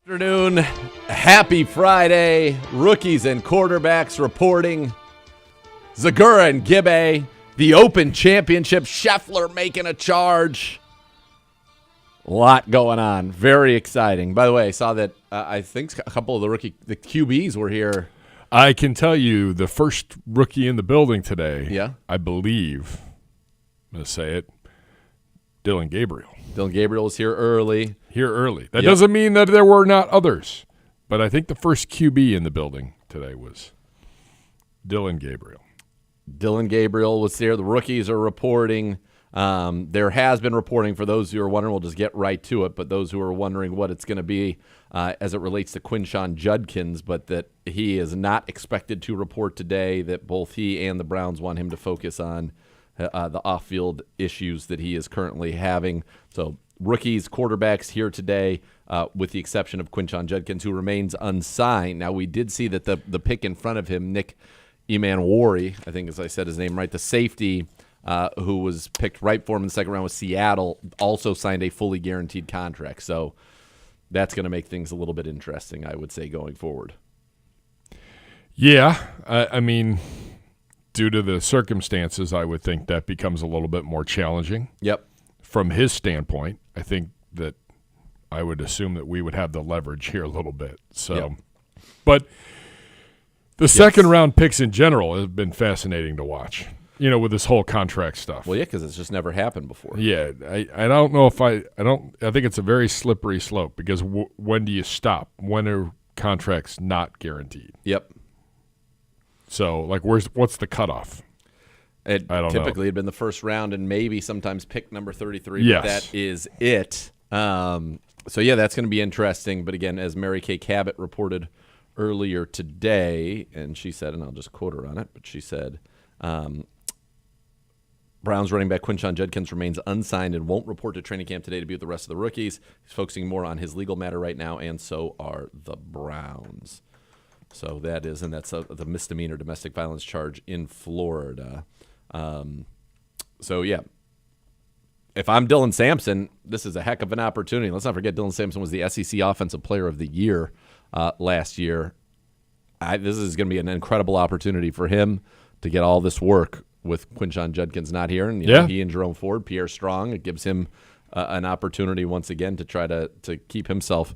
Afternoon, happy Friday. Rookies and quarterbacks reporting. Zagura and Gibbe, the Open Championship. Scheffler making a charge. A lot going on. Very exciting. By the way, I saw that I think a couple of the QBs were here. I can tell you the first rookie in the building today, Yeah. I believe, I'm going to say it, Dylan Gabriel. Dylan Gabriel was here early. That doesn't mean that there were not others, but I think the first QB in the building today was Dylan Gabriel. Dylan Gabriel was there. The rookies are reporting. There has been reporting, for those who are wondering, we'll just get right to it, but those who are wondering what it's going to be as it relates to Quinshon Judkins, but that he is not expected to report today, that both he and the Browns want him to focus on the off-field issues that he is currently having. So rookies, quarterbacks here today, with the exception of Quinshon Judkins, who remains unsigned. Now, we did see that the pick in front of him, Nick Emanwari, I think as I said his name right, the safety who was picked right for him in the second round with Seattle, also signed a fully guaranteed contract. So that's going to make things a little bit interesting, I would say, going forward. Yeah, I mean, due to the circumstances, I would think that becomes a little bit more challenging. Yep. From his standpoint, I think that I would assume that we would have the leverage here a little bit. So, yep. But the second round picks in general have been fascinating to watch, with this whole contract stuff. Well, yeah, because it's just never happened before. Yeah, I don't know if I think it's a very slippery slope because when do you stop? When are contracts not guaranteed? Yep. So, what's the cutoff? I don't know. Typically, it'd been the first round and maybe sometimes pick number 33. Yes. But that is it. So, yeah, that's going to be interesting. But, again, as Mary Kay Cabot reported earlier today, and she said, and I'll just quote her on it, but she said, Browns running back Quinshon Judkins remains unsigned and won't report to training camp today to be with the rest of the rookies. He's focusing more on his legal matter right now, and so are the Browns. So that is, and that's the misdemeanor domestic violence charge in Florida. So, yeah, if I'm Dylan Sampson, this is a heck of an opportunity. Let's not forget Dylan Sampson was the SEC Offensive Player of the Year last year. This is going to be an incredible opportunity for him to get all this work with Quinshon Judkins not here. And he and Jerome Ford, Pierre Strong, it gives him an opportunity once again to try to keep himself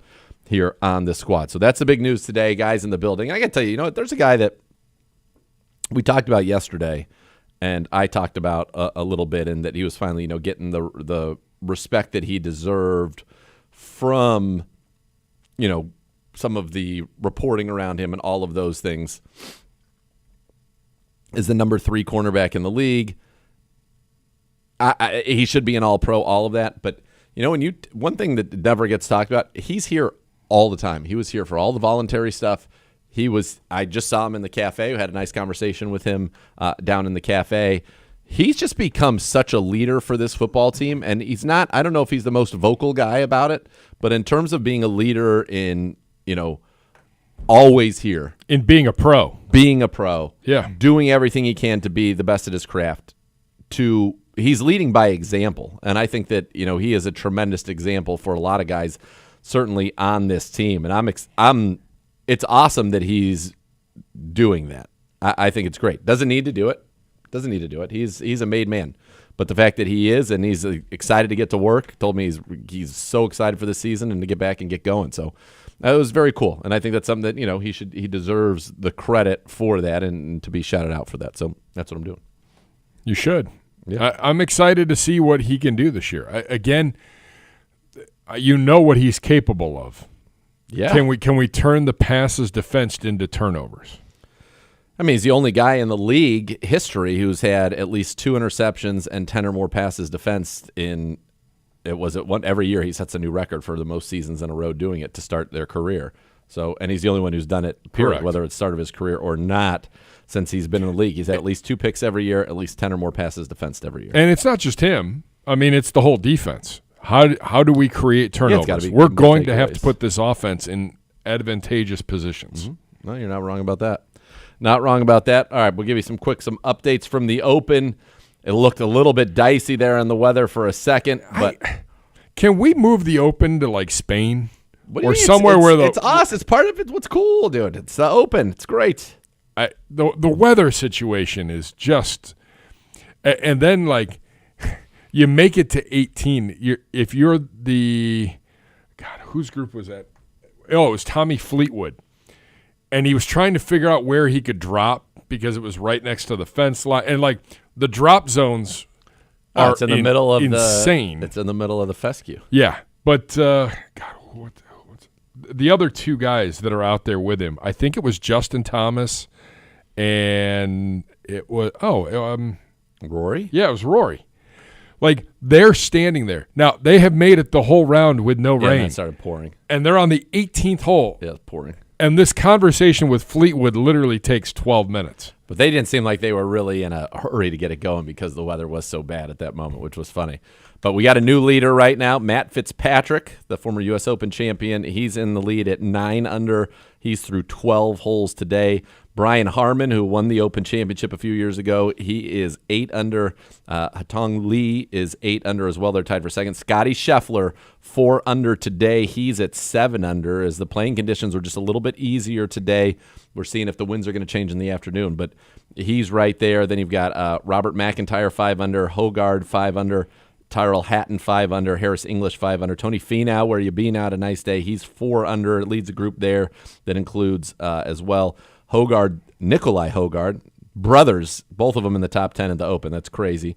here on the squad. So that's the big news today, guys in the building. I got to tell you, there's a guy that we talked about yesterday, and I talked about a little bit, and that he was finally, getting the respect that he deserved from, some of the reporting around him and all of those things, is the number 3 cornerback in the league. He should be an all-pro, all of that. But, one thing that never gets talked about, he's here all the time. He was here for all the voluntary stuff. I just saw him in the cafe. We had a nice conversation with him down in the cafe. He's just become such a leader for this football team. And he's not, I don't know if he's the most vocal guy about it, but in terms of being a leader in, always here. In being a pro. Yeah. Doing everything he can to be the best at his craft. He's leading by example. And I think that, he is a tremendous example for a lot of guys, certainly on this team. And it's awesome that he's doing that. I think it's great. Doesn't need to do it. He's a made man. But the fact that he is, and he's excited to get to work, told me he's so excited for the season and to get back and get going. So that was very cool. And I think that's something that, he deserves the credit for that and to be shouted out for that. So that's what I'm doing. You should. Yeah. I'm excited to see what he can do this year. Again, what he's capable of. Yeah. Can we turn the passes defensed into turnovers? I mean, he's the only guy in the league history who's had at least 2 interceptions and 10 or more passes defensed in every year. He sets a new record for the most seasons in a row doing it to start their career. So, and he's the only one who's done it, period, Correct. Whether it's start of his career or not, since he's been in the league. He's had at least 2 picks every year, at least 10 or more passes defensed every year. And it's not just him. I mean, it's the whole defense. How do we create turnovers? Yeah, we're going to have to put this offense in advantageous positions. Mm-hmm. No, you're not wrong about that. Not wrong about that. All right, we'll give you some updates from the Open. It looked a little bit dicey there on the weather for a second, but can we move the Open to like Spain? What do you or mean? somewhere where it's us. It's part of it. What's cool, dude? It's the Open. It's great. The weather situation is just, and then like you make it to 18. If you're the, God, whose group was that? Oh, it was Tommy Fleetwood, and he was trying to figure out where he could drop because it was right next to the fence line, and like the drop zones are it's in the middle of insane. It's in the middle of the fescue. Yeah, but God, what's the other two guys that are out there with him? I think it was Justin Thomas. And it was Rory? Yeah, it was Rory. Like they're standing there. Now they have made it the whole round with no rain. And it started pouring. And they're on the 18th hole. Yeah, it's pouring. And this conversation with Fleetwood literally takes 12 minutes. But they didn't seem like they were really in a hurry to get it going because the weather was so bad at that moment, which was funny. But we got a new leader right now, Matt Fitzpatrick, the former U.S. Open champion. He's in the lead at 9 under. He's through 12 holes today. Brian Harmon, who won the Open Championship a few years ago, he is 8 under. Hatong Lee is 8 under as well. They're tied for second. Scotty Scheffler, 4 under today. He's at 7 under as the playing conditions were just a little bit easier today. We're seeing if the winds are going to change in the afternoon, but he's right there. Then you've got Robert McIntyre, 5 under. Hogard, 5 under. Tyrrell Hatton, 5 under. Harris English, 5 under. Tony Finau, where you been out a nice day. He's 4 under. Leads a group there that includes as well Nikolai Hogard, brothers, both of them in the top 10 at the Open. That's crazy.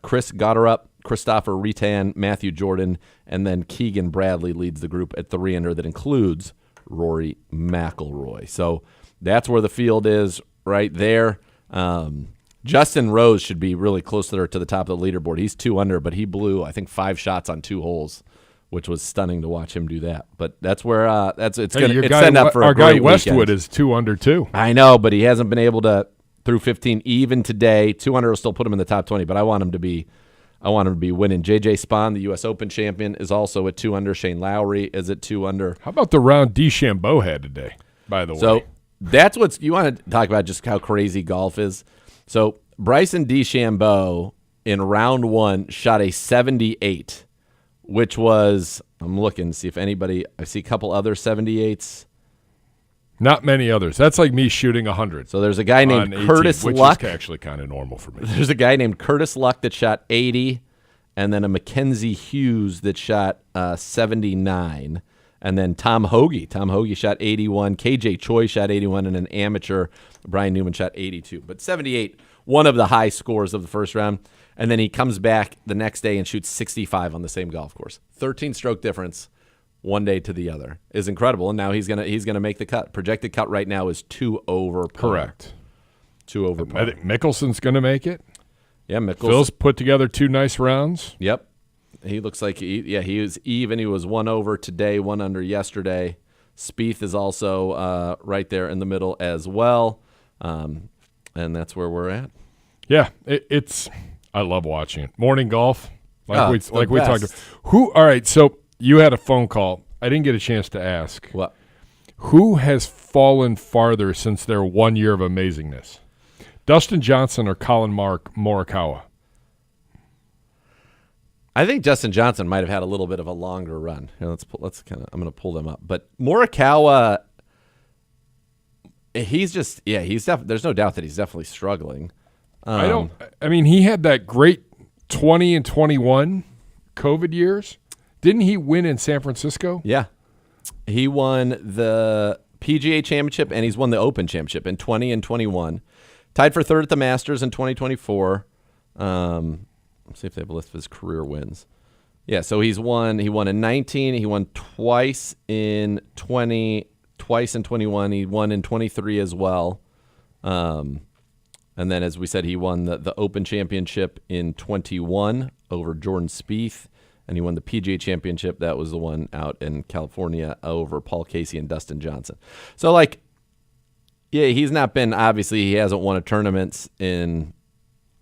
Chris Gotterup, Christopher Retan, Matthew Jordan, and then Keegan Bradley leads the group at 3 under. That includes Rory McIlroy. So that's where the field is right there. Justin Rose should be really close to the top of the leaderboard. He's 2 under, but he blew, I think, 5 shots on 2 holes, which was stunning to watch him do that. But that's where it's setting up for a great Our guy Westwood weekend. is 2 under too. I know, but he hasn't been able to through 15 even today. 2 under will still put him in the top 20, but I want him to be winning. JJ Spahn, the U.S. Open champion, is also at 2 under. Shane Lowry is at 2 under. How about the round DeChambeau had today, by the way? So that's what you want to talk about, just how crazy golf is. So Bryson DeChambeau in round 1 shot a 78, which was, I'm looking to see if anybody, I see a couple other 78s. Not many others. That's like me shooting 100. So there's a guy named 18, Curtis which Luck. Is actually kind of normal for me. There's a guy named Curtis Luck that shot 80, and then a Mackenzie Hughes that shot 79. And then Tom Hoagie. Tom Hoagie shot 81. KJ Choi shot 81, and an amateur, Brian Newman, shot 82. But 78, one of the high scores of the first round. And then he comes back the next day and shoots 65 on the same golf course. 13-stroke difference one day to the other is incredible. And now he's gonna make the cut. Projected cut right now is 2 over par. Correct. 2 over par. I think Mickelson's going to make it. Yeah, Mickelson. Phil's put together 2 nice rounds. Yep. He looks like he was even. He was 1 over today, 1 under yesterday. Spieth is also right there in the middle as well. And that's where we're at. Yeah, it's I love watching it. Morning golf, like we talked about. All right, so you had a phone call. I didn't get a chance to ask. What? Who has fallen farther since their 1 year of amazingness? Dustin Johnson or Colin Morikawa? I think Justin Johnson might have had a little bit of a longer run. Here, let's kind of. I'm going to pull them up, but Morikawa, he's there's no doubt that he's definitely struggling. I mean, he had that great 20 and 21 COVID years. Didn't he win in San Francisco? Yeah, he won the PGA Championship and he's won the Open Championship in 20 and 21. Tied for 3rd at the Masters in 2024. Let's see if they have a list of his career wins. Yeah, so he won in 19. He won twice in 20, twice in 21. He won in 23 as well. And then, as we said, he won the Open Championship in 21 over Jordan Spieth. And he won the PGA Championship. That was the one out in California over Paul Casey and Dustin Johnson. So, he's not been, obviously, he hasn't won a tournament in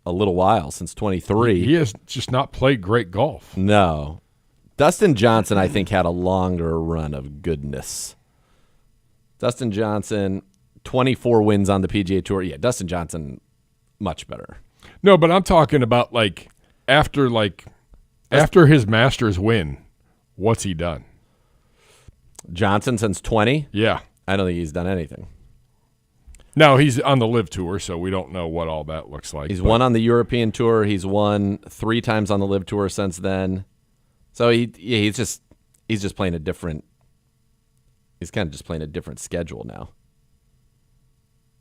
a little while, since 23. He has just not played great golf. No. Dustin Johnson, I think, had a longer run of goodness. Dustin Johnson, 24 wins on the PGA Tour. Yeah, Dustin Johnson, much better. No, but I'm talking about after his Masters win, what's he done? Johnson since 20? Yeah. I don't think he's done anything. Now, he's on the Live Tour, so we don't know what all that looks like. He's won on the European Tour. He's won 3 times on the Live Tour since then. So he's just playing a different. He's kind of just playing a different schedule now.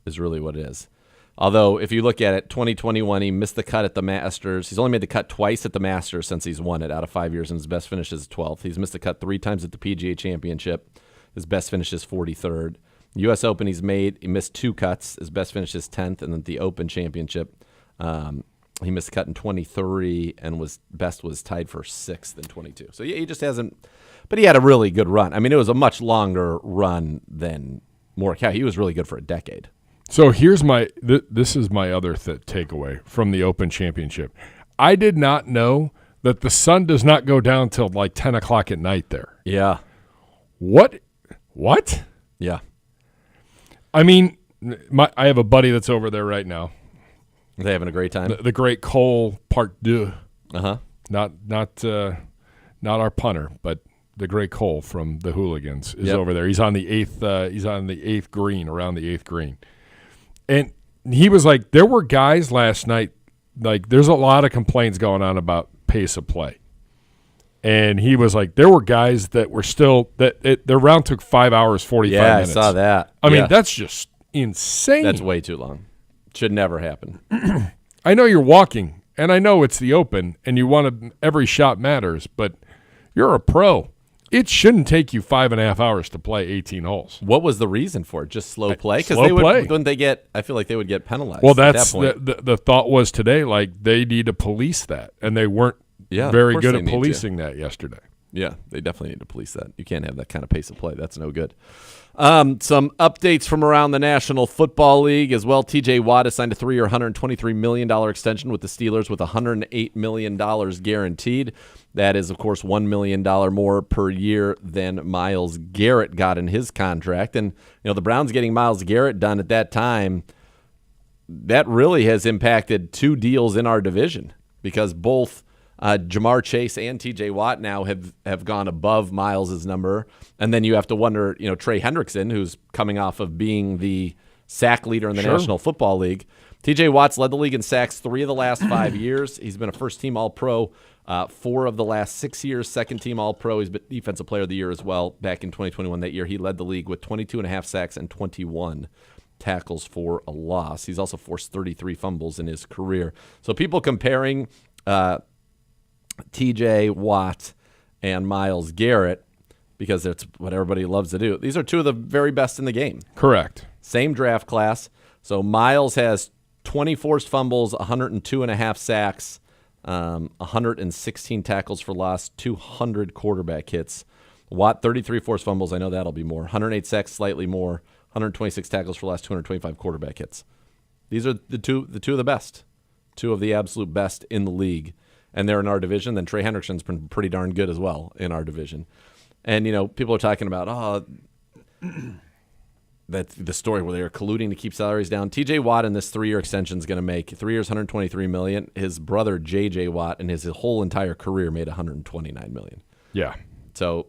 Is really what it is. Although if you look at it, 2021 he missed the cut at the Masters. He's only made the cut twice at the Masters since he's won it out of 5 years, and his best finish is 12th. He's missed the cut 3 times at the PGA Championship. His best finish is 43rd. U.S. Open, he missed 2 cuts. His best finish is 10th, and then the Open Championship, he missed the cut in 23, and was tied for 6th in 22. So he just hasn't. But he had a really good run. I mean, it was a much longer run than Morikawa. He was really good for a decade. So here's this is my other takeaway from the Open Championship. I did not know that the sun does not go down till like 10 o'clock at night there. Yeah. What? Yeah. I mean, I have a buddy that's over there right now. Are they having a great time? The great Cole Part 2. Uh-huh. Not our punter, but the great Cole from the Hooligans is Yep. over there. He's on the 8th. He's on the 8th green, around the 8th green, and he was like, there were guys last night. Like, there's a lot of complaints going on about pace of play, and he was like, there were guys that were still their round took 5 hours 45 minutes. Yeah, I saw that. I mean, that's just insane. That's way too long. Should never happen. I know you're walking, and I know it's the Open, and you want every shot matters, but you're a pro. It shouldn't take you 5.5 hours to play 18 holes. What was the reason for it? Just slow play? Because wouldn't they get? I feel like they would get penalized. Well, that's at that point. the thought was today. Like, they need to police that, and they weren't very good at policing that yesterday. Yeah, they definitely need to police that. You can't have that kind of pace of play. That's no good. Some updates from around the National Football League as well. T.J. Watt has signed a 3-year, $123 million extension with the Steelers with $108 million guaranteed. That is, of course, $1 million more per year than Myles Garrett got in his contract. And, the Browns getting Myles Garrett done at that time, that really has impacted 2 deals in our division because both Jamar Chase and T.J. Watt now have gone above Myles' number. And then you have to wonder, Trey Hendrickson, who's coming off of being the sack leader in the National Football League. T.J. Watt's led the league in sacks 3 of the last 5 years. He's been a first-team All-Pro 4 of the last 6 years, second-team All-Pro. He's been Defensive Player of the Year as well. Back in 2021, that year, he led the league with 22.5 sacks and 21 tackles for a loss. He's also forced 33 fumbles in his career. So people comparing T.J. Watt and Myles Garrett, because that's what everybody loves to do. These are 2 of the very best in the game. Correct. Same draft class. So Myles has 20 forced fumbles, 102.5 sacks, 116 tackles for loss, 200 quarterback hits. Watt, 33 forced fumbles. I know that'll be more. 108 sacks, slightly more. 126 tackles for loss, 225 quarterback hits. These are the two of the best. 2 of the absolute best in the league. And they're in our division. Then Trey Hendrickson's been pretty darn good as well in our division. And, people are talking about, that's the story where they are colluding to keep salaries down. T.J. Watt in this 3-year extension is going to make 3 years, $123 million. His brother, J.J. Watt, in his whole entire career made $129 million. Yeah. So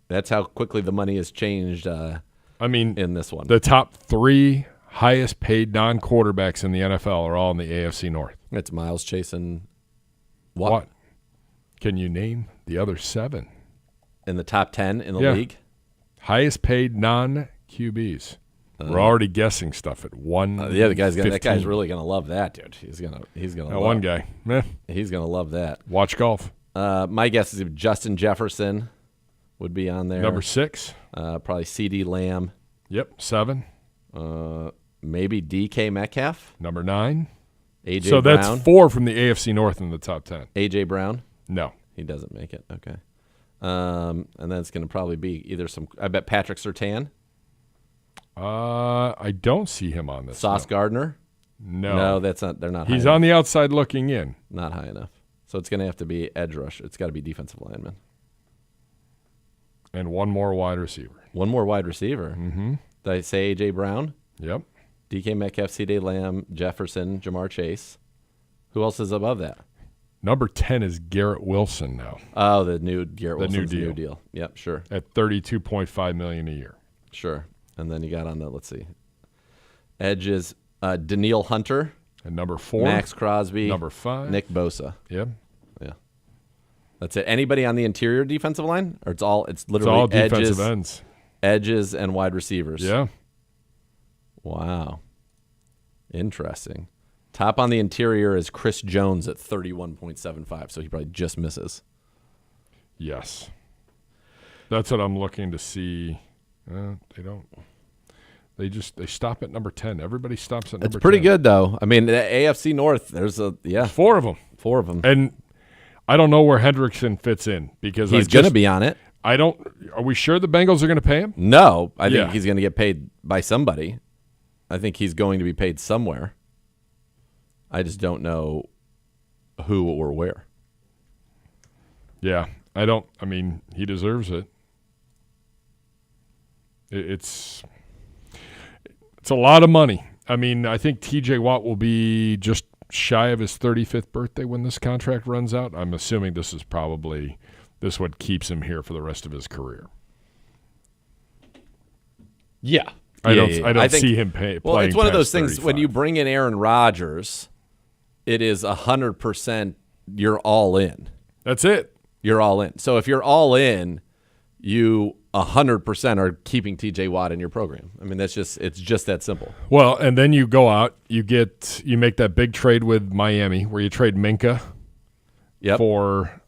that's how quickly the money has changed in this one. The top 3 highest paid non-quarterbacks in the NFL are all in the AFC North. It's Myles, Chase, and Watt. Can you name the other 7? In the top 10 in the league? Highest paid non-QBs. We're already guessing stuff at 1. That guy's really gonna love that, dude. He's gonna. That one guy. He's gonna love that. Watch golf. My guess is if Justin Jefferson would be on there. Number 6. Probably C.D. Lamb. Yep. 7. Maybe D.K. Metcalf. Number 9. A.J. So Brown. that's 4 from the AFC North in the top 10. A.J. Brown. No, he doesn't make it. Okay. And then it's going to probably be either I bet Patrick Surtain. I don't see him on this. Sauce Gardner. No, that's not. They're not. He's high on the outside looking in. Not high enough. So it's going to have to be edge rush. It's got to be defensive lineman. And 1 more wide receiver. 1 more wide receiver. Mm-hmm. Did I say A.J. Brown? Yep. DK Metcalf, C.D. Lamb, Jefferson, Jamar Chase. Who else is above that? Number 10 is Garrett Wilson now. Oh, the new Garrett Wilson's new new deal. Yep, sure. At $32.5 million a year. Sure. And then you got on the, let's see, edges, Daniil Hunter. And number 4. Max Crosby. Number 5. Nick Bosa. Yep. Yeah. That's it. Anybody on the interior defensive line? Or it's literally It's all edges, defensive ends. edges and wide receivers. Yeah. Wow. Interesting. Top on the interior is Chris Jones at 31.75, so he probably just misses. Yes. That's what I'm looking to see. They don't. They stop at number 10. Everybody stops at number 10. It's pretty good, though. I mean, the AFC North, there's 4 of them. 4 of them. And I don't know where Hendrickson fits in because he's going to be on it. Are we sure the Bengals are going to pay him? No, I think he's going to get paid by somebody. I think he's going to be paid somewhere. I just don't know who or where. Yeah, I mean, he deserves it. It's a lot of money. I mean, I think TJ Watt will be just shy of his 35th birthday when this contract runs out. I'm assuming this is what keeps him here for the rest of his career. Yeah. I don't see him playing. Well, it's one of those things 35. when you bring in Aaron Rodgers, it is 100% you're all in. That's it. You're all in. So if you're all in, you 100% are keeping TJ Watt in your program. I mean, it's just that simple. Well, and then you go out, you make that big trade with Miami where you trade Minka for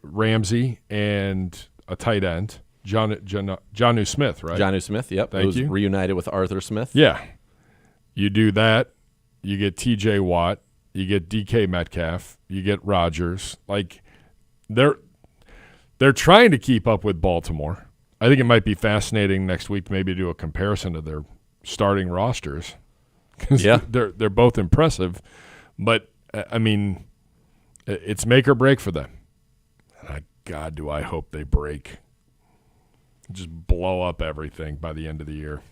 Ramsey and a tight end, Jonnu Smith, right? Jonnu Smith, yep. Thank you. Reunited with Arthur Smith. Yeah. You do that, you get TJ Watt, you get DK Metcalf, you get Rodgers. Like they're trying to keep up with Baltimore. I think it might be fascinating next week maybe to do a comparison of their starting rosters. Yeah. They're both impressive, but I mean, it's make or break for them. And God, do I hope they break. Just blow up everything by the end of the year.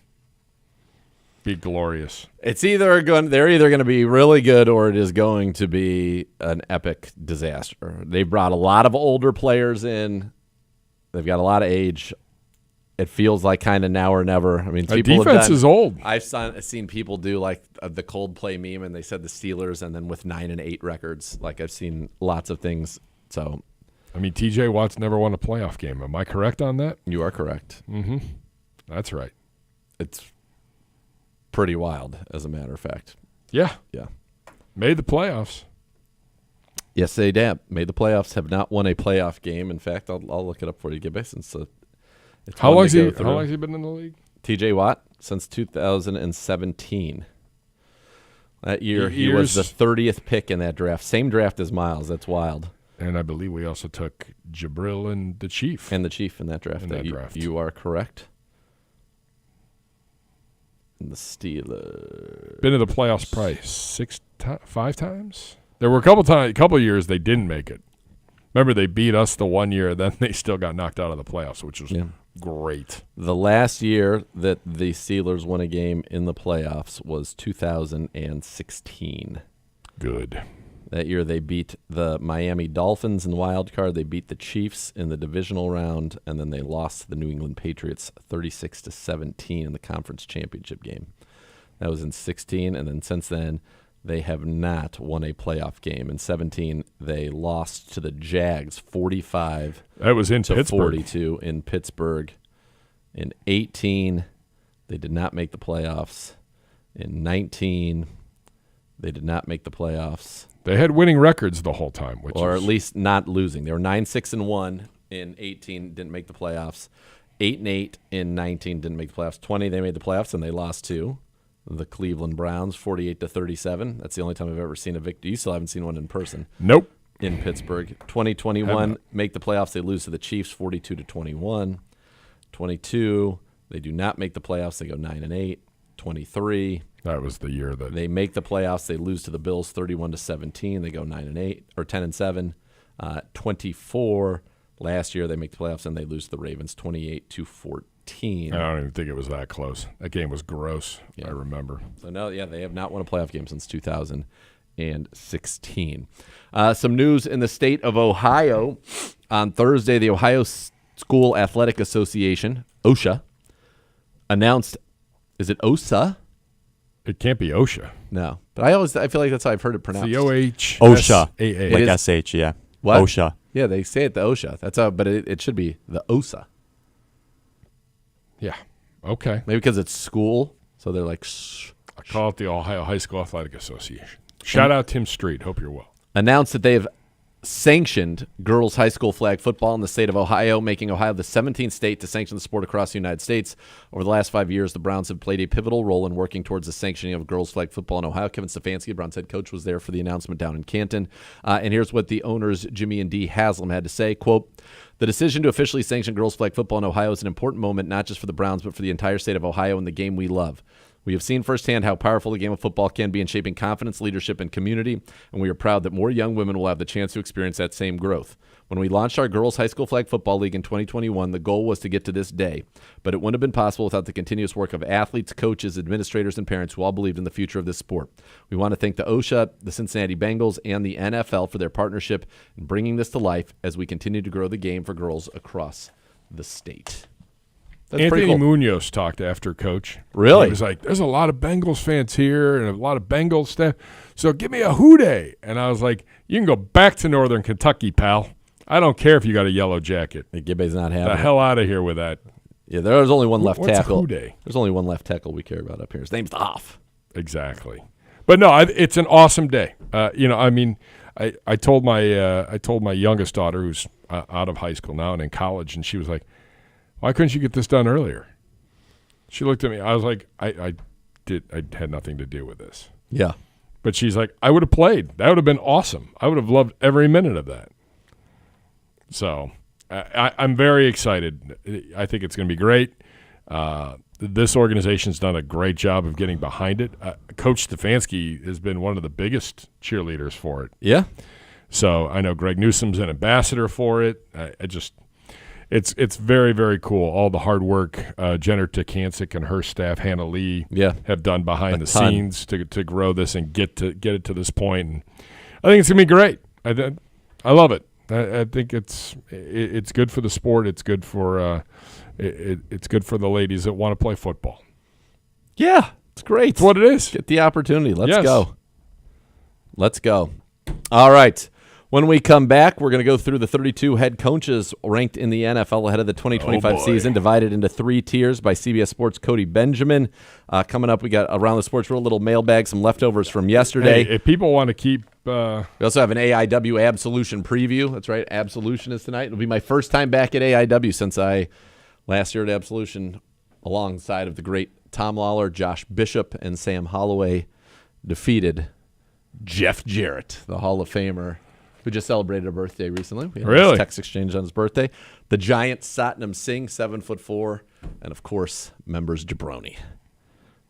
Be glorious. They're either going to be really good or it is going to be an epic disaster. They brought a lot of older players in. They've got a lot of age. It feels like kind of now or never. I mean, the defense is old. I've seen people do like the Coldplay meme, and they said the Steelers, and then with 9-8 records. Like I've seen lots of things. So, I mean, TJ Watt's never won a playoff game. Am I correct on that? You are correct. Mm-hmm. That's right. It's pretty wild, as a matter of fact. Yeah. Yeah. Made the playoffs. Yes, they did. Made the playoffs. Have not won a playoff game. In fact, I'll look it up for you, Gibby. Since how long has he been in the league? TJ Watt since 2017. That year he was the 30th pick in that draft. Same draft as Miles. That's wild. And I believe we also took Jabril and the Chief. And the Chief in that draft. You are correct. And the Steelers. Been in the playoffs probably 5 times? There were a couple years they didn't make it. Remember, they beat us the one year, then they still got knocked out of the playoffs, which was great. The last year that the Steelers won a game in the playoffs was 2016. Good. That year they beat the Miami Dolphins in the wild card. They beat the Chiefs in the divisional round, and then they lost to the New England Patriots 36-17 in the conference championship game. That was in 16, and then since then they have not won a playoff game. In 17, they lost to the Jags 45 that was in to Pittsburgh. 42 in Pittsburgh. In 18, they did not make the playoffs. In 19, they did not make the playoffs. They had winning records the whole time, at least not losing. They were 9-6-1 in 18, didn't make the playoffs. 8-8 in 19, didn't make the playoffs. 20, they made the playoffs, and they lost to the Cleveland Browns, 48-37. That's the only time I've ever seen a victory. You still haven't seen one in person. Nope. In Pittsburgh. 2021, make the playoffs. They lose to the Chiefs, 42-21. 22, they do not make the playoffs. They go 9-8. 23. That was the year that they make the playoffs. They lose to the Bills 31-17. They go 9-8 or 10-7. 24 last year they make the playoffs and they lose to the Ravens 28-14. I don't even think it was that close. That game was gross. Yeah. I remember. So no, they have not won a playoff game since 2000. 2016. Some news in the state of Ohio. On Thursday, the Ohio School Athletic Association, OSHA, announced, is it OSA? It can't be OSHA. No. But I feel like that's how I've heard it pronounced. It's the OSHA. Like SH, yeah. What? OSHA. Yeah, they say it the OSHA. That's how, but it should be the OSA. Yeah. Okay. Maybe because it's school, so they're like, shh. I call it the Ohio High School Athletic Association. Shout out Tim Street. Hope you're well. Announced that they have sanctioned girls high school flag football in the state of Ohio, making Ohio the 17th state to sanction the sport across the United States. Over the last 5 years, the Browns have played a pivotal role in working towards the sanctioning of girls flag football in Ohio. Kevin Stefanski, the Browns head coach, was there for the announcement down in Canton. And here's what the owners, Jimmy and Dee Haslam, had to say, quote, "The decision to officially sanction girls flag football in Ohio is an important moment, not just for the Browns, but for the entire state of Ohio and the game we love. We have seen firsthand how powerful the game of football can be in shaping confidence, leadership, and community, and we are proud that more young women will have the chance to experience that same growth. When we launched our Girls High School Flag Football League in 2021, the goal was to get to this day, but it wouldn't have been possible without the continuous work of athletes, coaches, administrators, and parents who all believed in the future of this sport. We want to thank the OSHA, the Cincinnati Bengals, and the NFL for their partnership in bringing this to life as we continue to grow the game for girls across the state." That's Anthony pretty cool. Munoz talked after Coach. Really? He was like, there's a lot of Bengals fans here and a lot of Bengals staff, so give me a hooday. And I was like, you can go back to Northern Kentucky, pal. I don't care if you got a yellow jacket. Gibbe's not having the hell out of here with that. Yeah, there's only one left What's tackle. a hooday? There's only one left tackle we care about up here. His name's Off. Exactly. But no, it's an awesome day. I told my youngest daughter, who's out of high school now and in college, and she was like, "Why couldn't you get this done earlier?" She looked at me. I was like, I had nothing to do with this. Yeah. But she's like, I would have played. That would have been awesome. I would have loved every minute of that. So I'm very excited. I think it's going to be great. This organization's done a great job of getting behind it. Coach Stefanski has been one of the biggest cheerleaders for it. Yeah. So I know Greg Newsom's an ambassador for it. It's very, very cool. All the hard work Jenner Takancic and her staff, Hannah Lee, have done behind the scenes to grow this and get it to this point. And I think it's gonna be great. I love it. I think it's good for the sport. It's good for it's good for the ladies that want to play football. Yeah, it's great. It's what it is. Get the opportunity. Let's Yes. go. Let's go. All right. When we come back, we're going to go through the 32 head coaches ranked in the NFL ahead of the 2025 season, divided into 3 tiers by CBS Sports' Cody Benjamin. Coming up, we got Around the Sports World, a little mailbag, some leftovers from yesterday. Hey, if people want to keep we also have an AIW Absolution preview. That's right. Absolution is tonight. It'll be my first time back at AIW since I last year at Absolution, alongside of the great Tom Lawler, Josh Bishop, and Sam Holloway, defeated Jeff Jarrett, the Hall of Famer, who just celebrated a birthday recently. We had Really? a text exchange on his birthday. The giant Satnam Singh, 7'4", and of course, members Jabroni.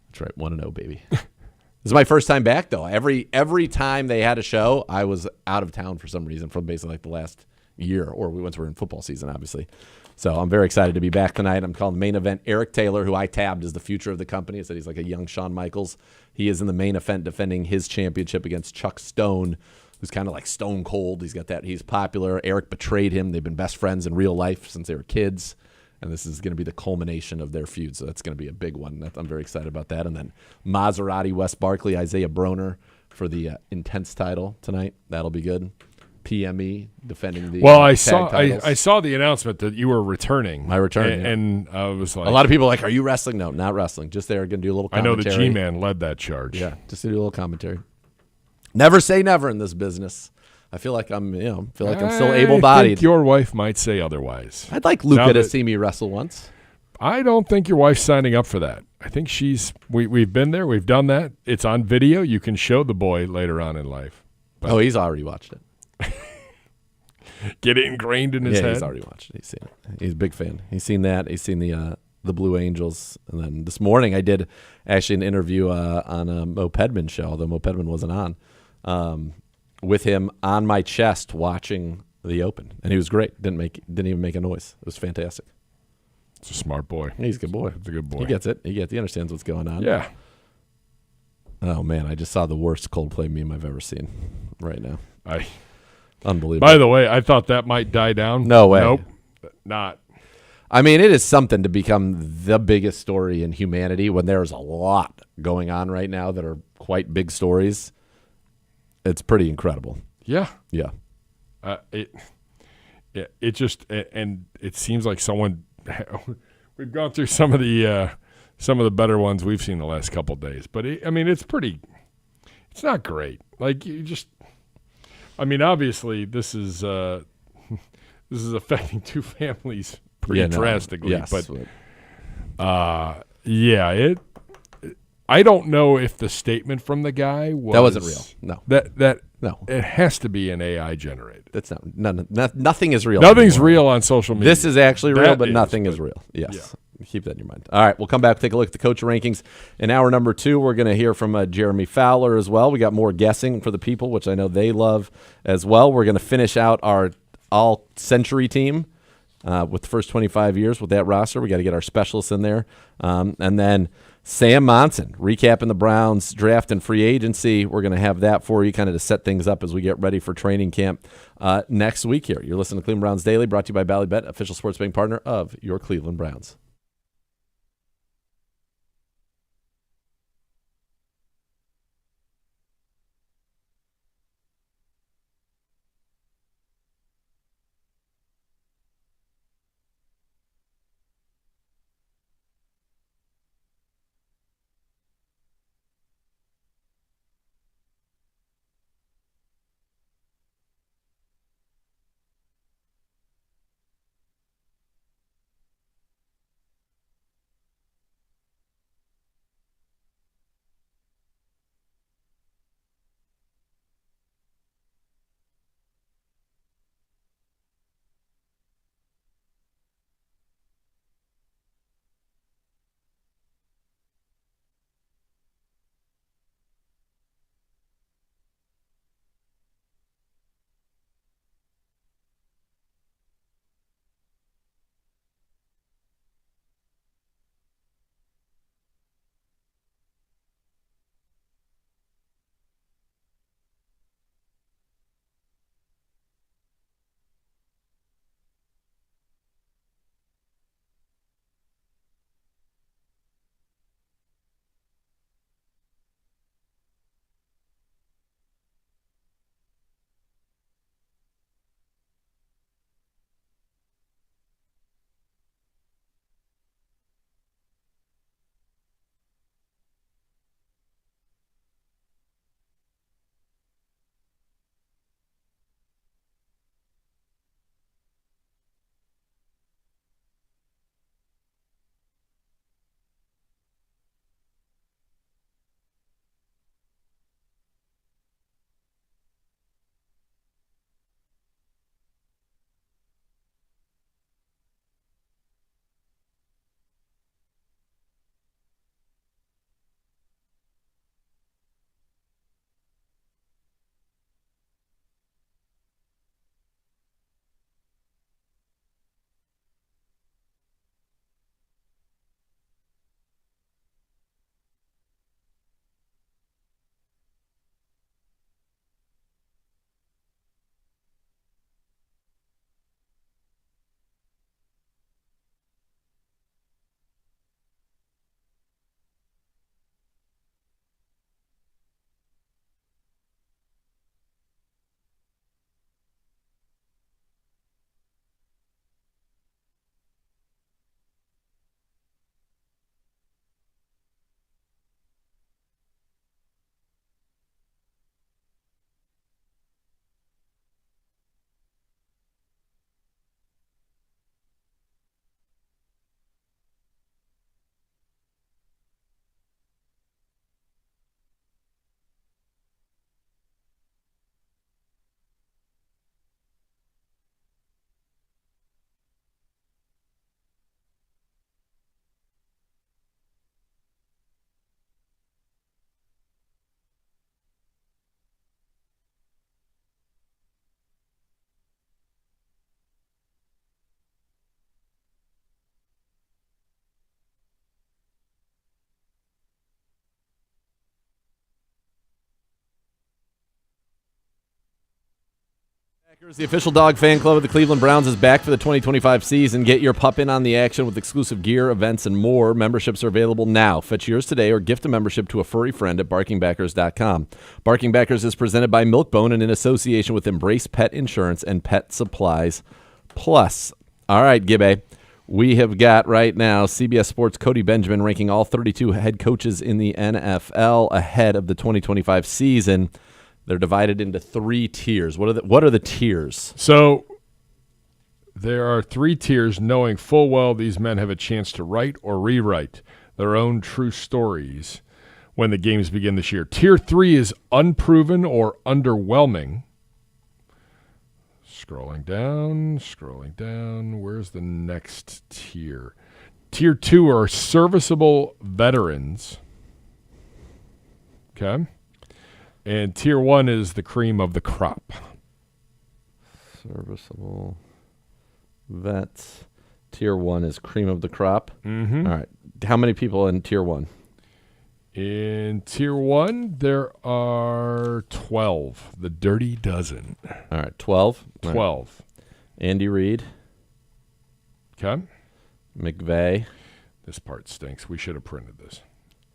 That's right, 1-0, baby. This is my first time back, though. Every time they had a show, I was out of town for some reason from basically like the last year, or once we're in football season, obviously. So I'm very excited to be back tonight. I'm calling the main event Eric Taylor, who I tabbed as the future of the company. I said he's like a young Shawn Michaels. He is in the main event defending his championship against Chuck Stone, who's kind of like stone cold. He's got that. He's popular. Eric betrayed him. They've been best friends in real life since they were kids. And this is going to be the culmination of their feud. So that's going to be a big one. I'm very excited about that. And then Maserati, Wes Barkley, Isaiah Broner for the Intense title tonight. That'll be good. PME defending the I titles. saw the announcement that you were returning. My return, and I was like, a lot of people are like, are you wrestling? No, not wrestling. Just there, going to do a little I know commentary. the G-Man led that charge. Yeah, just to do a little commentary. Never say never in this business. I feel like I'm still able-bodied. I think your wife might say otherwise. I'd like Luca to see me wrestle once. I don't think your wife's signing up for that. I think we've been there. We've done that. It's on video. You can show the boy later on in life. But he's already watched it. Get it ingrained in his head. He's already watched it. He's seen it. He's a big fan. He's seen that. He's seen the Blue Angels. And then this morning I did actually an interview on a Mo Pedman show, although Mo Pedman wasn't on, with him on my chest watching the Open. And he was great. Didn't even make a noise. It was fantastic. It's a smart boy. He's a good boy. It's a good boy. He gets it. He understands what's going on. Yeah. Oh, man, I just saw the worst Coldplay meme I've ever seen right now. Unbelievable. By the way, I thought that might die down. No way. Nope, not. I mean, it is something to become the biggest story in humanity when there's a lot going on right now that are quite big stories. It's pretty incredible. Yeah. Yeah. It just, and it seems like someone, we've gone through some of the better ones we've seen the last couple of days, but it's not great. Like obviously this is affecting two families pretty drastically, yes. but I don't know if the statement from the guy was that wasn't real. No, no, it has to be an AI generated. That's nothing is real. Nothing's anymore. real on social media. This is actually real, but That nothing is real. Yes. Yeah. Keep that in your mind. All right, we'll come back, take a look at the coach rankings. In hour number 2, we're going to hear from Jeremy Fowler as well. We got more guessing for the people, which I know they love as well. We're going to finish out our all-century team with the first 25 years with that roster. We got to get our specialists in there. And then Sam Monson recapping the Browns draft and free agency. We're going to have that for you kind of to set things up as we get ready for training camp next week here. You're listening to Cleveland Browns Daily, brought to you by Ballybet, official sports betting partner of your Cleveland Browns. The official dog fan club of the Cleveland Browns is back for the 2025 season. Get your pup in on the action with exclusive gear, events, and more. Memberships are available now. Fetch yours today or gift a membership to a furry friend at barkingbackers.com. Barking Backers is presented by Milkbone and in association with Embrace Pet Insurance and Pet Supplies Plus. All right, Gibbe. We have got right now CBS Sports' Cody Benjamin ranking all 32 head coaches in the NFL ahead of the 2025 season. They're divided into 3 tiers. What are the tiers? So there are 3 tiers, knowing full well these men have a chance to write or rewrite their own true stories when the games begin this year. Tier 3 is unproven or underwhelming. Scrolling down. Where's the next tier? Tier 2 are serviceable veterans. Okay. And Tier 1 is the cream of the crop. Serviceable vets. Tier 1 is cream of the crop. Mm-hmm. All right. How many people in Tier 1? In Tier 1, there are 12. The dirty dozen. All right. 12? 12. Right. Andy Reid. Okay. McVay. This part stinks. We should have printed this.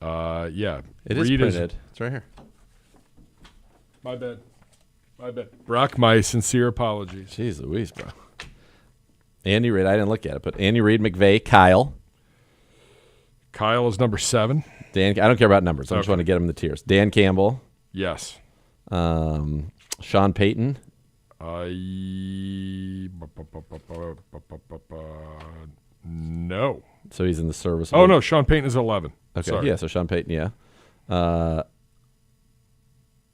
Yeah. It is printed. It's right here. My bad. Brock, my sincere apologies. Jeez Louise, bro. Andy Reid, I didn't look at it, but Andy Reid, McVay, Kyle. Kyle is number 7. Dan, I don't care about numbers. I just want to get him the tiers. Dan Campbell. Yes. Sean Payton. No. So he's in the serviceable. Oh, no. Sean Payton is 11. Okay. Sorry. Yeah, so Sean Payton, yeah.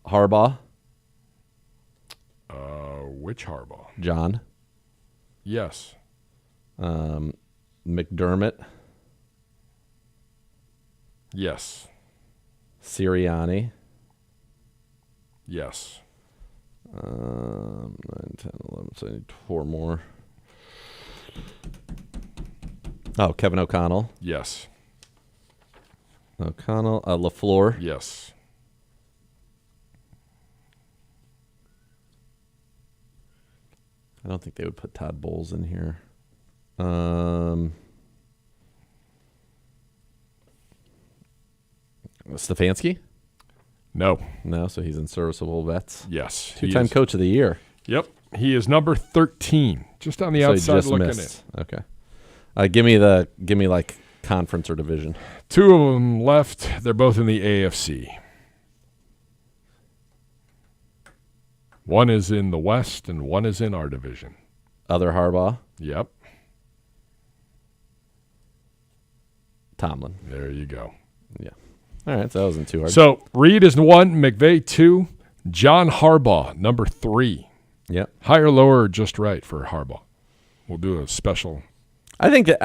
Harbaugh. Which Harbaugh? John. Yes. McDermott. Yes. Sirianni. Yes. 9, 10, 11, so I need 4 more. Oh, Kevin O'Connell. Yes. O'Connell. LaFleur. Yes. I don't think they would put Todd Bowles in here. Stefanski? No. No, so he's in serviceable vets. Yes. 2-time coach of the year. Yep. He is number 13. Just on the So he outside just looking missed. Okay. Give me like conference or division. 2 of them left. They're both in the AFC. One is in the West and one is in our division. Other Harbaugh. Yep. Tomlin. There you go. Yeah. All right, so that wasn't too hard. So Reed is 1, McVay 2, John Harbaugh number 3. Yep. Higher, lower, or just right for Harbaugh. We'll do a special. I think that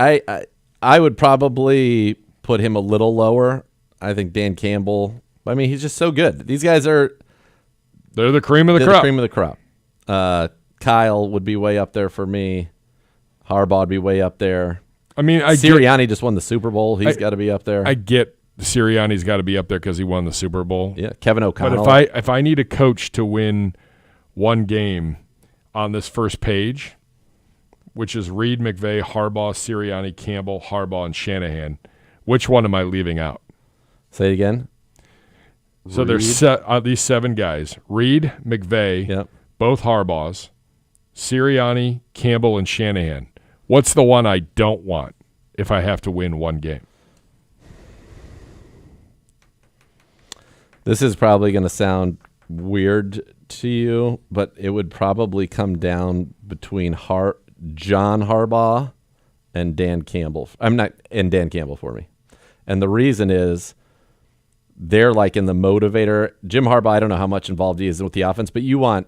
I would probably put him a little lower. I think Dan Campbell. I mean, he's just so good. These guys are. They're the cream of the They're crop. the cream of the crop. Kyle would be way up there for me. Harbaugh would be way up there. I mean, Sirianni just won the Super Bowl. He's got to be up there. I get Sirianni's got to be up there because he won the Super Bowl. Yeah, Kevin O'Connell. But if I need a coach to win one game on this first page, which is Reed, McVay, Harbaugh, Sirianni, Campbell, Harbaugh, and Shanahan, which one am I leaving out? Say it again. So there's these 7 guys: Reed, McVay, Yep. both Harbaughs, Sirianni, Campbell, and Shanahan. What's the one I don't want if I have to win one game? This is probably going to sound weird to you, but it would probably come down between John Harbaugh and Dan Campbell. Dan Campbell for me. And the reason is they're like in the motivator. Jim Harbaugh, I don't know how much involved he is with the offense, but you want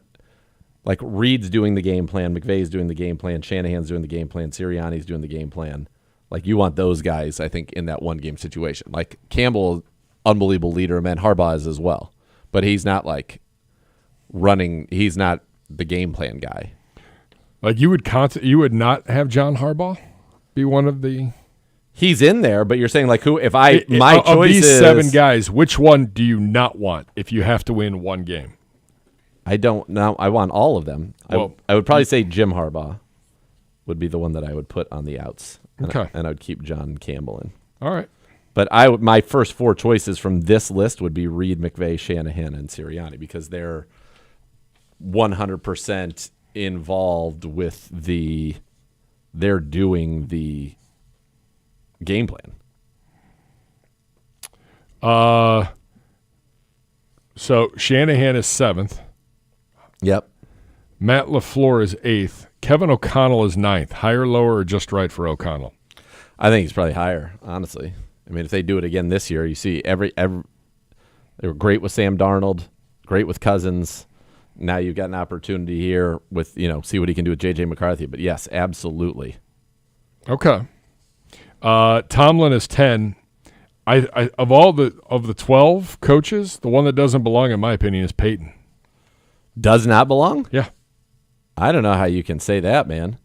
like Reed's doing the game plan, McVay's doing the game plan, Shanahan's doing the game plan, Sirianni's doing the game plan. Like you want those guys, I think, in that one game situation. Like Campbell, unbelievable leader, and Harbaugh is as well. But he's not like running. He's not the game plan guy. Like you would not have John Harbaugh be one of the. He's in there, but you're saying like who? If my of choice these is 7 guys, which one do you not want if you have to win one game? I don't know. I want all of them. Well, I would probably say Jim Harbaugh would be the one that I would put on the outs. Okay. And I would keep John Campbell in. All right. But my first 4 choices from this list would be Reed, McVay, Shanahan, and Sirianni because they're 100% involved with they're doing the game plan. So Shanahan is 7th. Yep. Matt LaFleur is 8th. Kevin O'Connell is 9th. Higher, lower, or just right for O'Connell? I think he's probably higher, honestly. I mean, if they do it again this year, you see they were great with Sam Darnold, great with Cousins. Now you've got an opportunity here with, see what he can do with J.J. McCarthy. But yes, absolutely. Okay. Tomlin is 10. Of the 12 coaches, the one that doesn't belong, in my opinion, is Peyton. Does not belong? Yeah. I don't know how you can say that, man.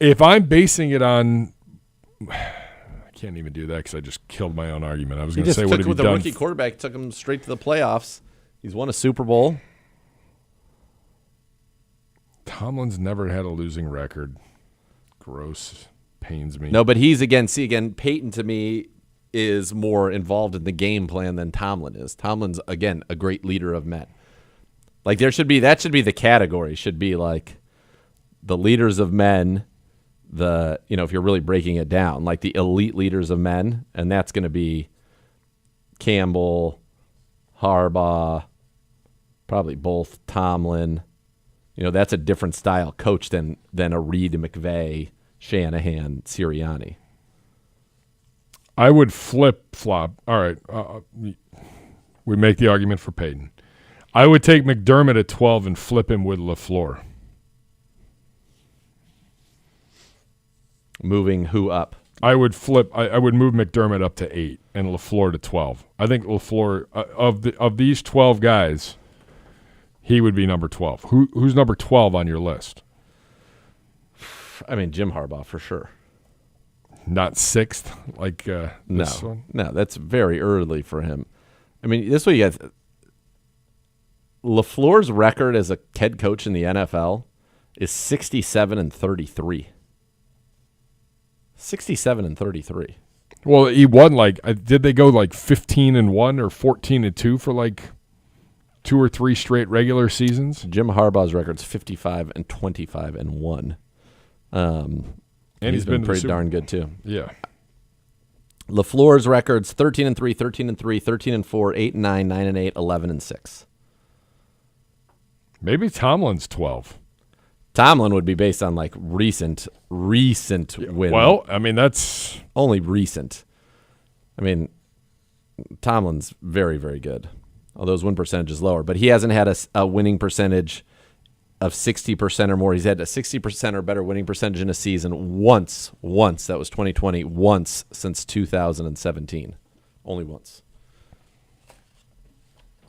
If I'm basing it on, I can't even do that because I just killed my own argument. I was going to say, what have you with done? a rookie quarterback, took him straight to the playoffs. He's won a Super Bowl. Tomlin's never had a losing record. Gross. Pains me. No, but he's Peyton to me is more involved in the game plan than Tomlin is. Tomlin's, again, a great leader of men. Like that should be the category. Should be like the leaders of men, if you're really breaking it down, like the elite leaders of men, and that's going to be Campbell, Harbaugh, probably both Tomlin. That's a different style coach than a Reed, McVay, Shanahan, Sirianni. I would flip-flop. All right. We make the argument for Peyton. I would take McDermott at 12 and flip him with LaFleur. Moving who up? I would flip. I would move McDermott up to 8 and LaFleur to 12. I think LaFleur, of these 12 guys, he would be number 12. Who's number 12 on your list? I mean, Jim Harbaugh for sure. Not 6th, like this one? No, that's very early for him. I mean, this way you guys. LaFleur's record as a head coach in the NFL is 67-33. 67-33. Well, he won did they go 15-1 or 14-2 for 2 or 3 straight regular seasons? Jim Harbaugh's record's 55-25-1. And he's been pretty darn good too. Yeah. LaFleur's record's 13-3, 13-3, 13-4, 8-9, 9-8, 11-6. Maybe Tomlin's 12. Tomlin would be based on recent win. Well, I mean that's only recent. I mean, Tomlin's very, very good. Although his win percentage is lower, but he hasn't had a winning percentage of 60% or more. He's had a 60% or better winning percentage in a season once. That was 2020. Once since 2017. Only once.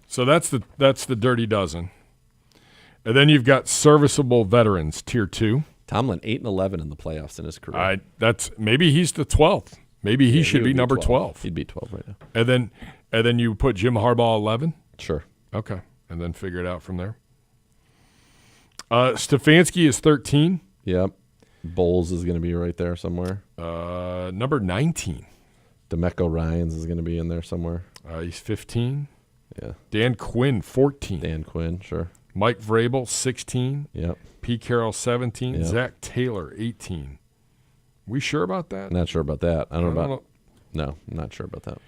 So that's the dirty dozen. And then you've got serviceable veterans, tier 2. Tomlin 8-11 in the playoffs in his career. Maybe he's the 12th. Maybe he should be number 12. He'd be 12 right now. And then you put Jim Harbaugh 11. Sure. Okay, and then figure it out from there. Stefanski is 13. Yep. Bowles is going to be right there somewhere. Number 19. DeMeco Ryans is going to be in there somewhere. He's 15. Yeah. Dan Quinn 14. Dan Quinn, sure. Mike Vrabel 16. Yep. Pete Carroll 17. Yep. Zach Taylor 18. We sure about that? Not sure about that. I don't know. No, I'm not sure about that.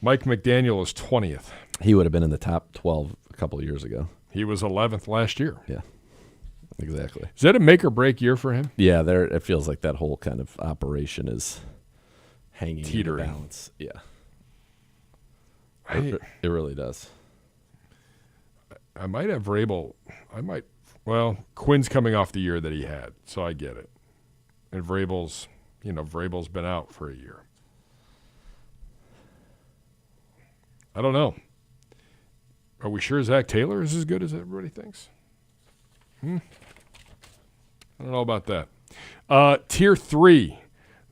Mike McDaniel is 20th. He would have been in the top 12 a couple of years ago. He was 11th last year. Yeah, exactly. Is that a make or break year for him? Yeah, it feels like that whole kind of operation is hanging teetering. in the balance. Yeah, it really does. I might have Vrabel. Well, Quinn's coming off the year that he had, so I get it. And Vrabel's been out for a year. I don't know. Are we sure Zach Taylor is as good as everybody thinks? I don't know about that. Tier 3,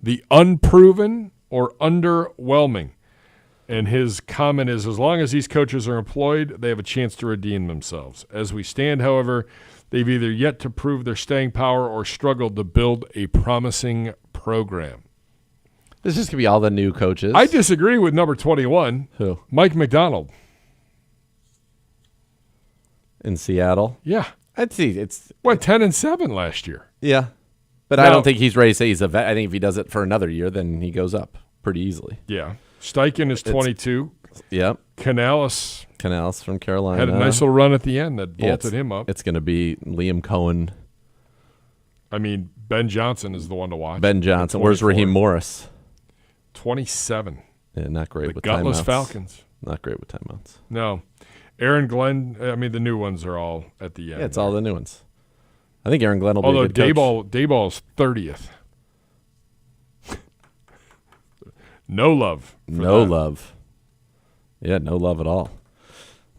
the unproven or underwhelming. And his comment is, as long as these coaches are employed, they have a chance to redeem themselves. As we stand, however, they've either yet to prove their staying power or struggled to build a promising program. This is going to be all the new coaches. I disagree with number 21. Who? Mike McDonald. In Seattle? Yeah. I'd see. It's Went 10-7 last year. Yeah. But I don't think he's ready to say he's a vet. I think if he does it for another year, then he goes up pretty easily. Yeah. Steichen is 22. Yep. Canales from Carolina. had a nice little run at the end that vaulted him up. It's going to be Liam Cohen. I mean, Ben Johnson is the one to watch. Ben Johnson. Where's Raheem Morris? 27. Yeah, not great The with gutless timeouts. Falcons. Not great with timeouts. No. Aaron Glenn, I mean, the new ones are all at the end. Yeah, it's all the new ones. I think Aaron Glenn will be a good coach. Although Dayball's 30th. No love. No love. Yeah, no love at all.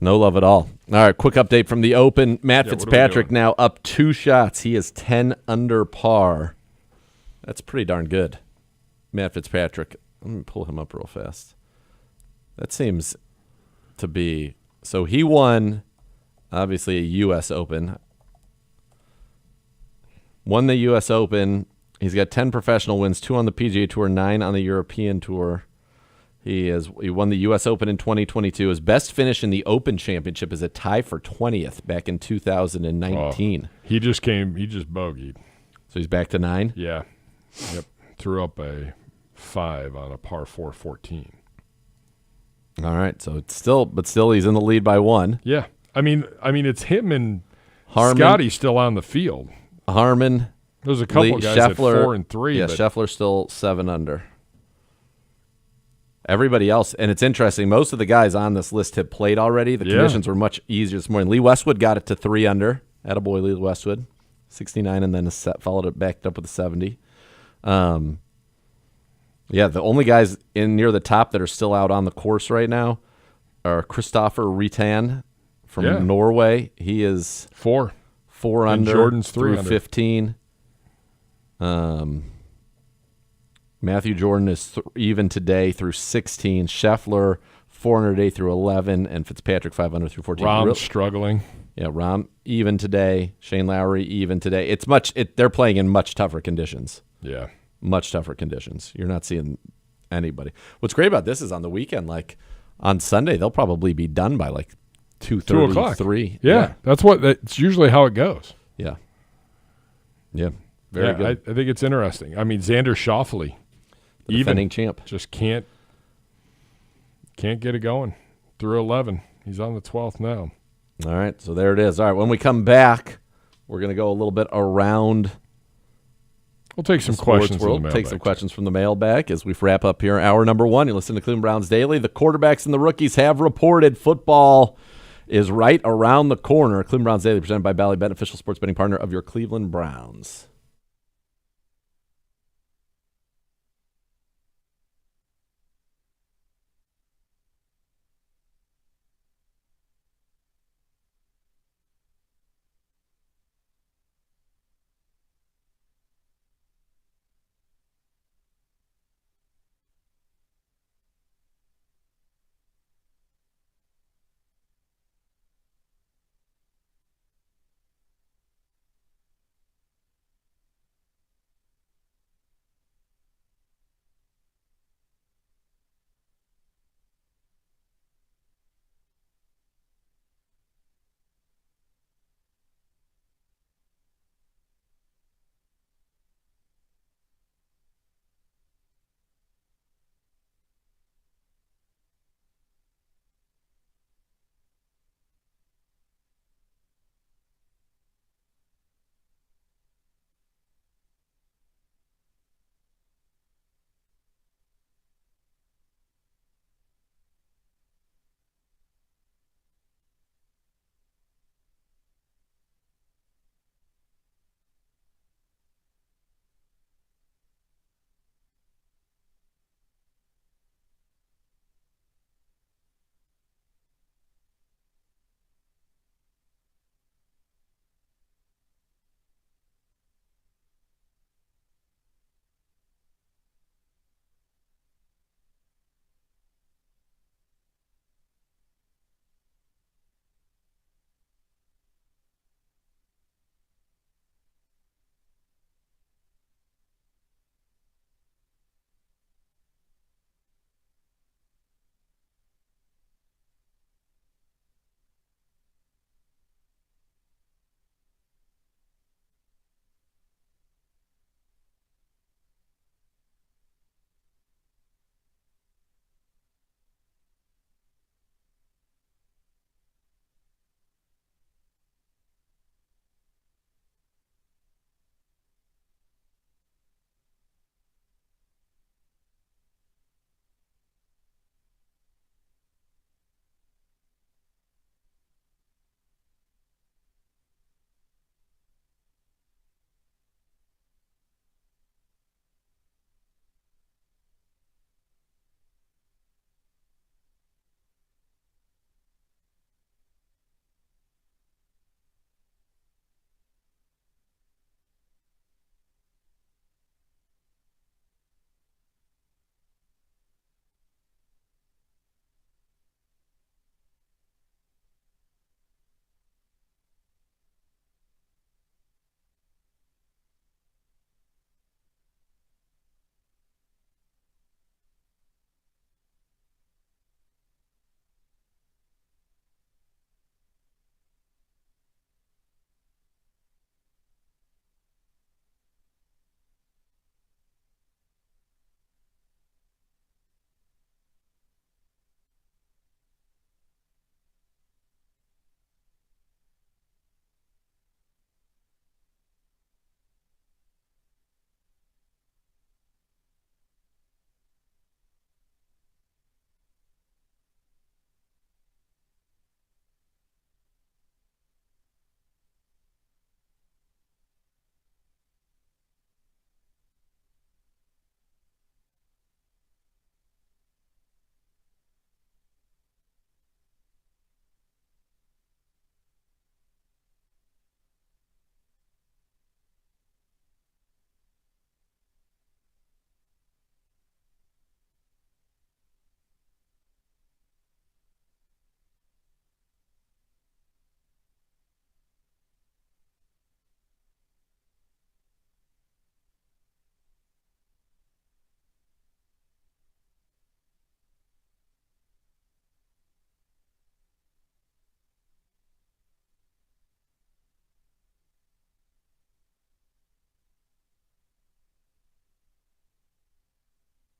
No love at all. All right, quick update from the Open. Matt Fitzpatrick now up 2 shots. He is 10 under par. That's pretty darn good. Matt Fitzpatrick. Let me pull him up real fast. That seems to be... So he won, obviously, a U.S. Open. Won the U.S. Open. He's got 10 professional wins, 2 on the PGA Tour, 9 on the European Tour. He won the U.S. Open in 2022. His best finish in the Open Championship is a tie for 20th back in 2019. He just bogeyed. So he's back to 9? Yeah. Yep. Threw up a 5 on a par 4 14. All right. So it's still he's in the lead by 1. Yeah. I mean it's him and Harman, Scotty still on the field. Harman. There's a couple guys at 4 and 3. Yeah, Scheffler's still 7 under. Everybody else, and it's interesting, most of the guys on this list have played already. The conditions were much easier this morning. Lee Westwood got it to 3 under. Attaboy, Lee Westwood. 69, and then followed it backed up with a 70. The only guys in near the top that are still out on the course right now are Christopher Ritan from Norway. He is 4 under. Jordan's 3 through under. 15. Matthew Jordan is even today through 16. Scheffler 400 today through 11, and Fitzpatrick 500 through 14. Rahm's struggling. Yeah, Rahm even today. Shane Lowry even today. They're playing in much tougher conditions. Yeah, much tougher conditions. You're not seeing anybody. What's great about this is on the weekend, like on Sunday, they'll probably be done by like 2:30, 2:00. 3. Yeah, that's usually how it goes. Yeah. Very good. I think it's interesting. I mean, Xander Schauffele, The defending champ. just can't get it going through 11. He's on the 12th now. All right, so there it is. All right, when we come back, we're going to go a little bit around. We'll take some questions from the mailbag. Take some questions from the mailbag as we wrap up here. Hour number 1. You listen to Cleveland Browns Daily. The quarterbacks and the rookies have reported football is right around the corner. Cleveland Browns Daily, presented by Ballybet, official sports betting partner of your Cleveland Browns.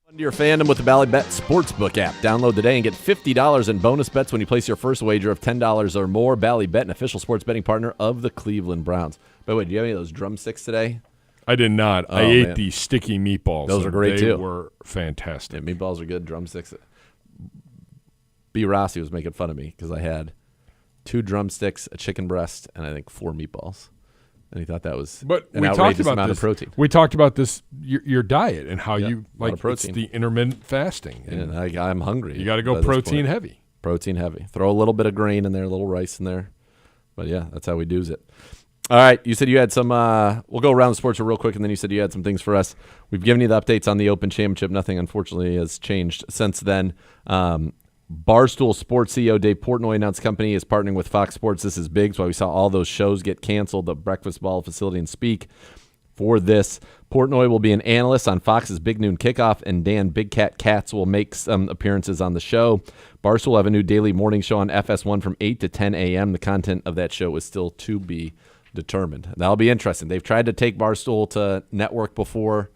Fund your fandom with the Ballybet Sportsbook app. Download today and get $50 in bonus bets when you place your first wager of $10 or more. Ballybet, an official sports betting partner of the Cleveland Browns. By the way, do you have any of those drumsticks today? I did not. I ate the sticky meatballs. Those are great, too. They were fantastic. Yeah, meatballs are good. Drumsticks. B. Rossi was making fun of me because I had 2 drumsticks, a chicken breast, and I think 4 meatballs. And he thought that was an outrageous amount of protein. We talked about this, your diet, and how you like it's the intermittent fasting. And I'm hungry. You got to go protein heavy. Protein heavy. Throw a little bit of grain in there, a little rice in there. But, yeah, that's how we do it. All right, you said you had some we'll go around the sports real quick, and then you said you had some things for us. We've given you the updates on the Open Championship. Nothing, unfortunately, has changed since then. Barstool Sports CEO Dave Portnoy announced the company is partnering with Fox Sports. This is big. That's why we saw all those shows get canceled, the Breakfast Ball Facility and Speak. For this, Portnoy will be an analyst on Fox's Big Noon Kickoff, and Dan Big Cat Katz will make some appearances on the show. Barstool will have a new daily morning show on FS1 from 8 to 10 a.m. The content of that show is still to be determined. That'll be interesting. They've tried to take Barstool to network before.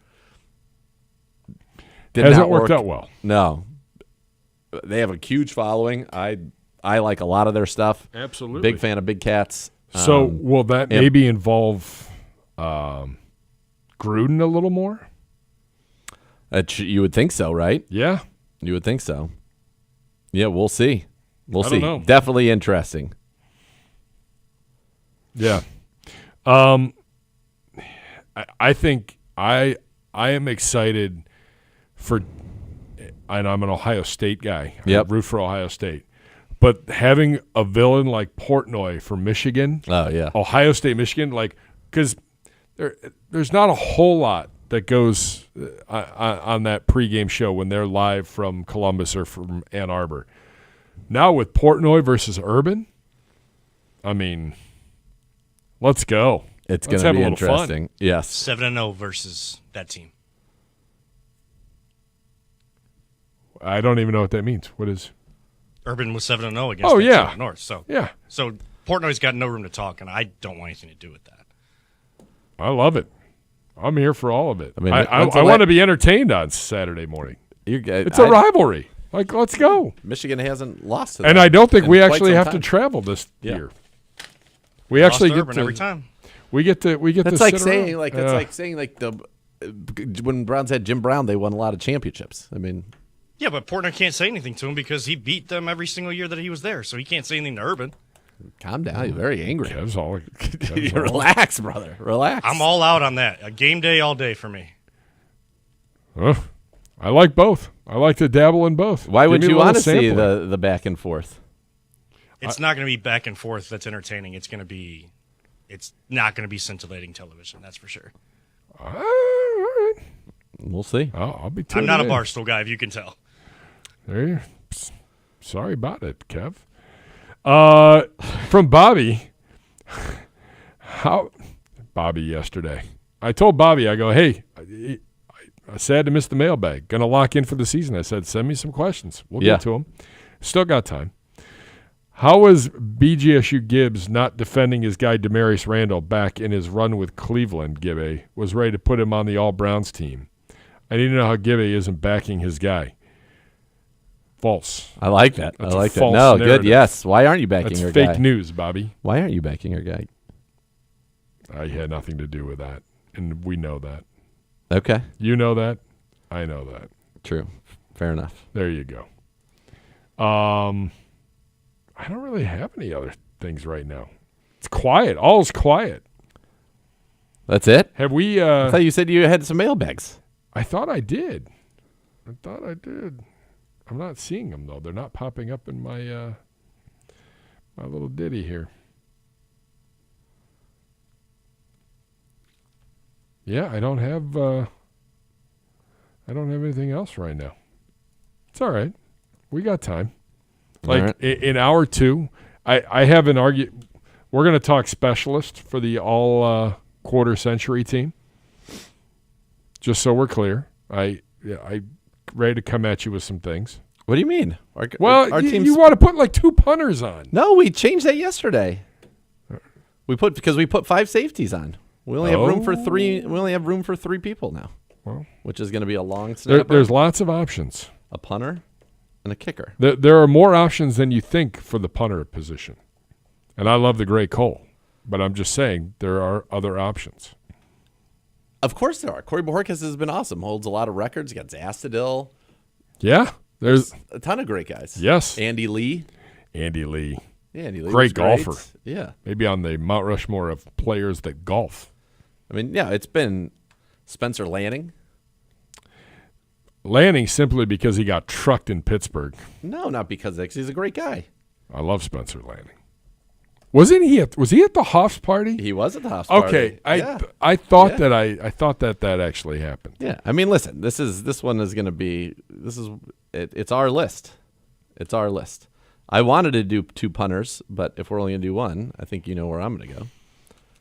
Hasn't worked out well. No. They have a huge following. I like a lot of their stuff. Absolutely. Big fan of Big Cats. So will that maybe involve Gruden a little more? You would think so, right? Yeah. You would think so. Yeah, we'll see. We'll see. Don't know. Definitely interesting. Yeah. I think I am excited for, and I'm an Ohio State guy. Yep. I root for Ohio State. But having a villain like Portnoy for Michigan, Ohio State, Michigan, because there's not a whole lot that goes on that pregame show when they're live from Columbus or from Ann Arbor. Now with Portnoy versus Urban, I mean, let's go. It's going to be interesting. Fun. Yes. 7-0 versus that team. I don't even know what that means. What is? Urban was 7-0 against that team up north. So Portnoy's got no room to talk, and I don't want anything to do with that. I love it. I'm here for all of it. I mean, I want to be entertained on Saturday morning. It's a rivalry. Let's go. Michigan hasn't lost to them. And I don't think we actually have to travel this year. We actually get Urban to every time. We get to. That's like saying that's like saying when Browns had Jim Brown, they won a lot of championships. I mean. Yeah, but Portnoy can't say anything to him because he beat them every single year that he was there, so he can't say anything to Urban. Calm down. You're very angry. Kev's Relax, brother. Relax. I'm all out on that. A game day all day for me. I like both. I like to dabble in both. Why would you want to see the back and forth? It's not going to be back and forth that's entertaining. It's not going to be scintillating television, that's for sure. All right. We'll see. I'll be I'm not a Barstool guy, if you can tell. Sorry about it, Kev. From Bobby. Bobby yesterday. I told Bobby, I go, hey, I sad to miss the mailbag. Going to lock in for the season. I said, send me some questions. We'll get to them. Still got time. How was BGSU Gibbs not defending his guy Demarius Randall back in his run with Cleveland? Gibbe was ready to put him on the All-Browns team. I need to know how Gibbe isn't backing his guy. False. I like that. That's I like that. false No, narrative. good. Yes. Why aren't you backing your guy? That's fake news, Bobby. Why aren't you backing your guy? I had nothing to do with that, and we know that. Okay. You know that. I know that. True. Fair enough. There you go. I don't really have any other things right now. It's quiet. All's quiet. That's it? Have we? I thought you said you had some mailbags. I thought I did. I'm not seeing them, though. They're not popping up in my my little ditty here. Yeah, I don't have anything else right now. It's all right. We got time. In hour two, I have an argument. We're going to talk specialist for the all quarter century team. Just so we're clear, I ready to come at you with some things. What do you mean? Our team's... you want to put like 2 punters on? No, we changed that yesterday. We put 5 safeties on. We only have room for 3. We only have room for 3 people now. Well, which is going to be a long snapper, there's lots of options. a punter, and a kicker. There are more options than you think for the punter position. And I love the Gray Cole, but I'm just saying there are other options. Of course there are. Corey Bojorquez has been awesome. Holds a lot of records. Got Zastadil. Yeah, there's A ton of great guys. yes, Andy Lee. Andy Lee, Yeah, Andy Lee. great was golfer. Yeah. Maybe on the Mount Rushmore of players that golf. I mean, yeah, it's been Spencer Lanning. Lanning simply because he got trucked in Pittsburgh. No, not because of that, 'cause he's a great guy. I love Spencer Lanning. Was he at the Hoff's party? He was at the hospital. Okay, Yeah. I thought Yeah. I thought that actually happened. Yeah, I mean, listen, this one is going to be it's our list. It's our list. I wanted to do 2 punters, but if we're only going to do 1, I think you know where I'm going to go.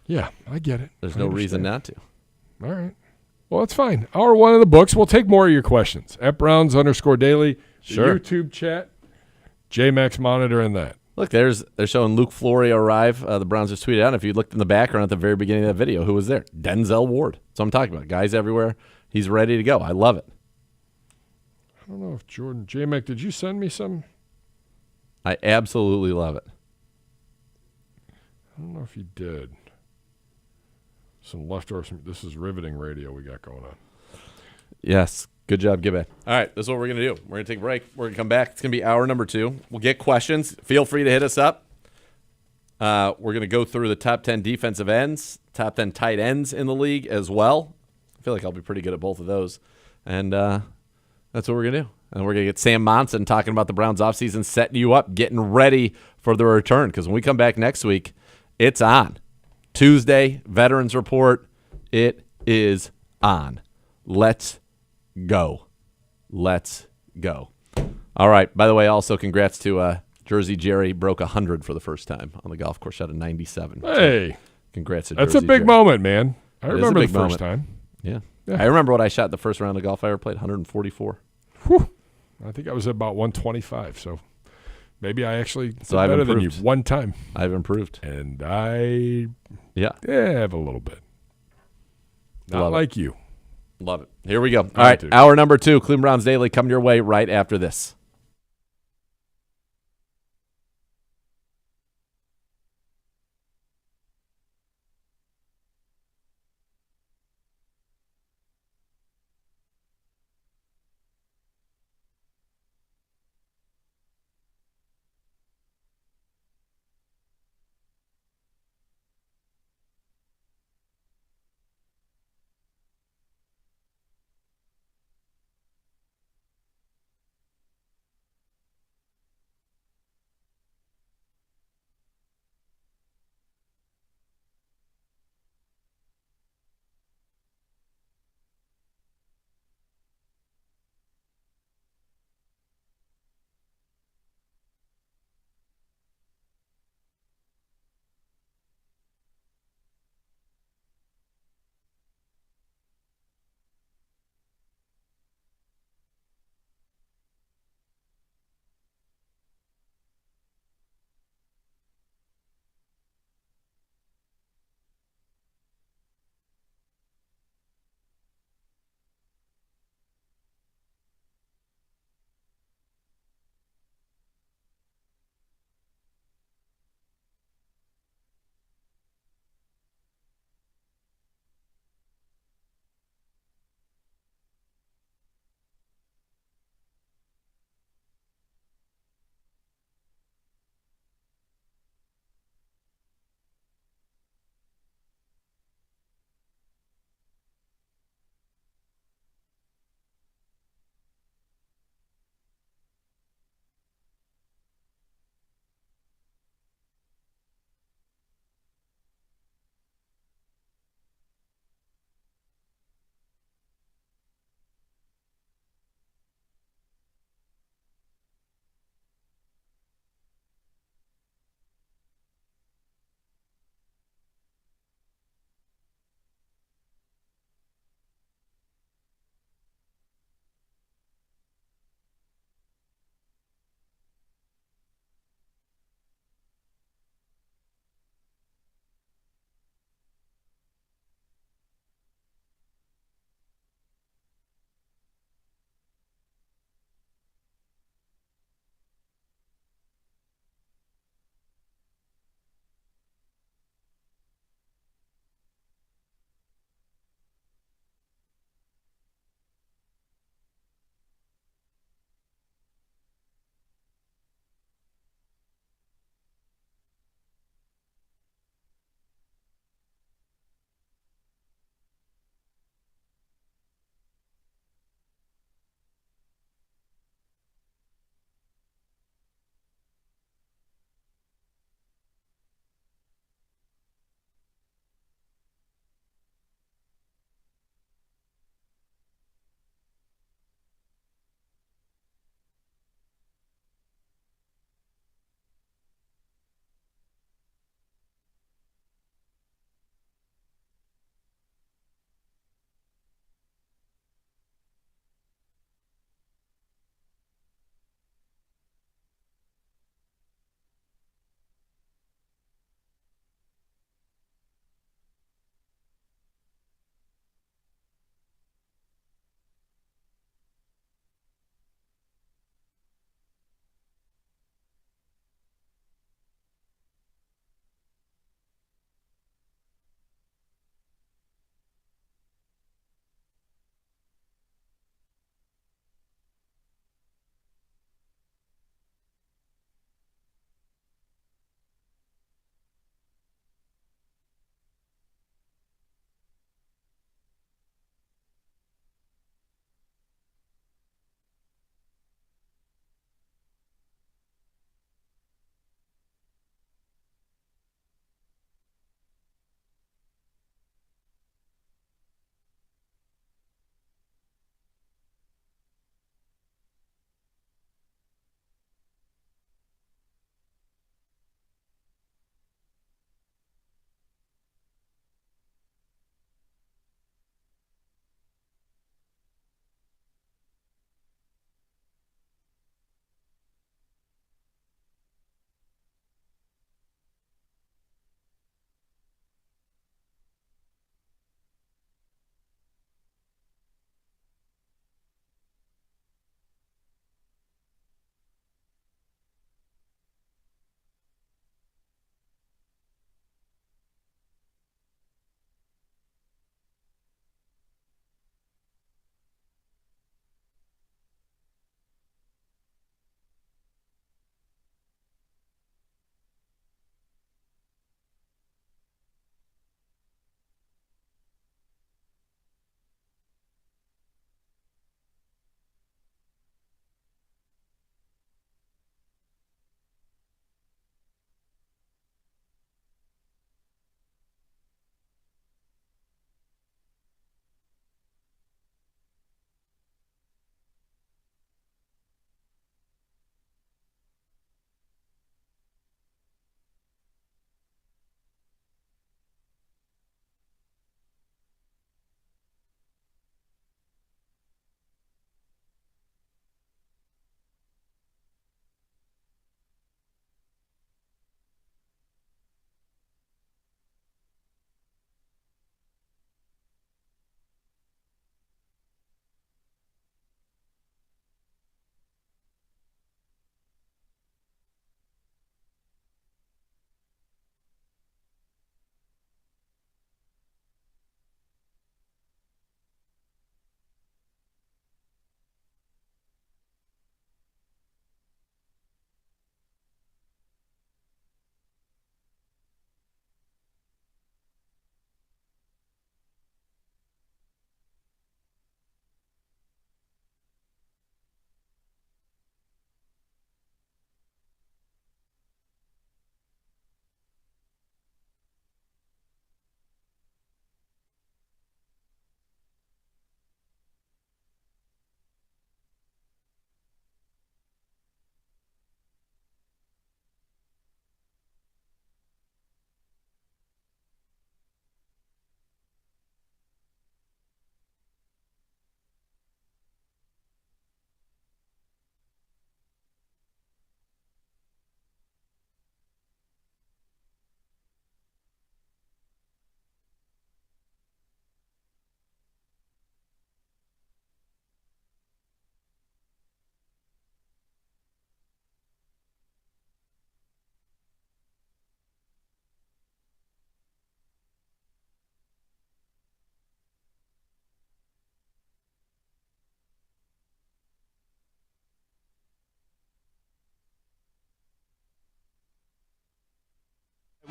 Yeah, I get it. There's I no reason understand. not to. All right. Well, it's fine. Hour 1 of the books. We'll take more of your questions at Browns_daily. Sure. The YouTube chat. JMax monitoring that. Look, they're showing Luke Florio arrive. The Browns just tweeted out. If you looked in the background at the very beginning of that video, who was there? Denzel Ward. That's what I'm talking about. Guys everywhere. He's ready to go. I love it. I don't know if Jordan JMac, did you send me some? I absolutely love it. I don't know if you did. Some leftover. This is riveting radio we got going on. Yes. Good job, Gibby. All right, this is what we're going to do. We're going to take a break. We're going to come back. It's going to be hour number 2. We'll get questions. Feel free to hit us up. We're going to go through the top 10 defensive ends, top 10 tight ends in the league as well. I feel like I'll be pretty good at both of those. And that's what we're going to do. And we're going to get Sam Monson talking about the Browns offseason, setting you up, getting ready for the return. Because when we come back next week, it's on. Tuesday, Veterans Report. It is on. Let's go. Let's go. All right. By the way, also congrats to Jersey Jerry. Broke 100 for the first time on the golf course. Shot a 97. Hey. So congrats to That's Jersey a big Jerry. moment, man. I It is a remember the big first moment. time. Yeah. Yeah. I remember what I shot the first round of golf I ever played, 144. Whew. I think I was about 125, so maybe I actually did I've better than you improved. one time. I've improved. And I Yeah. have a little bit. Not Love it. like you. Love it. Here we go. All All right, right. dude. Hour number 2, Cleveland Browns Daily, coming your way right after this.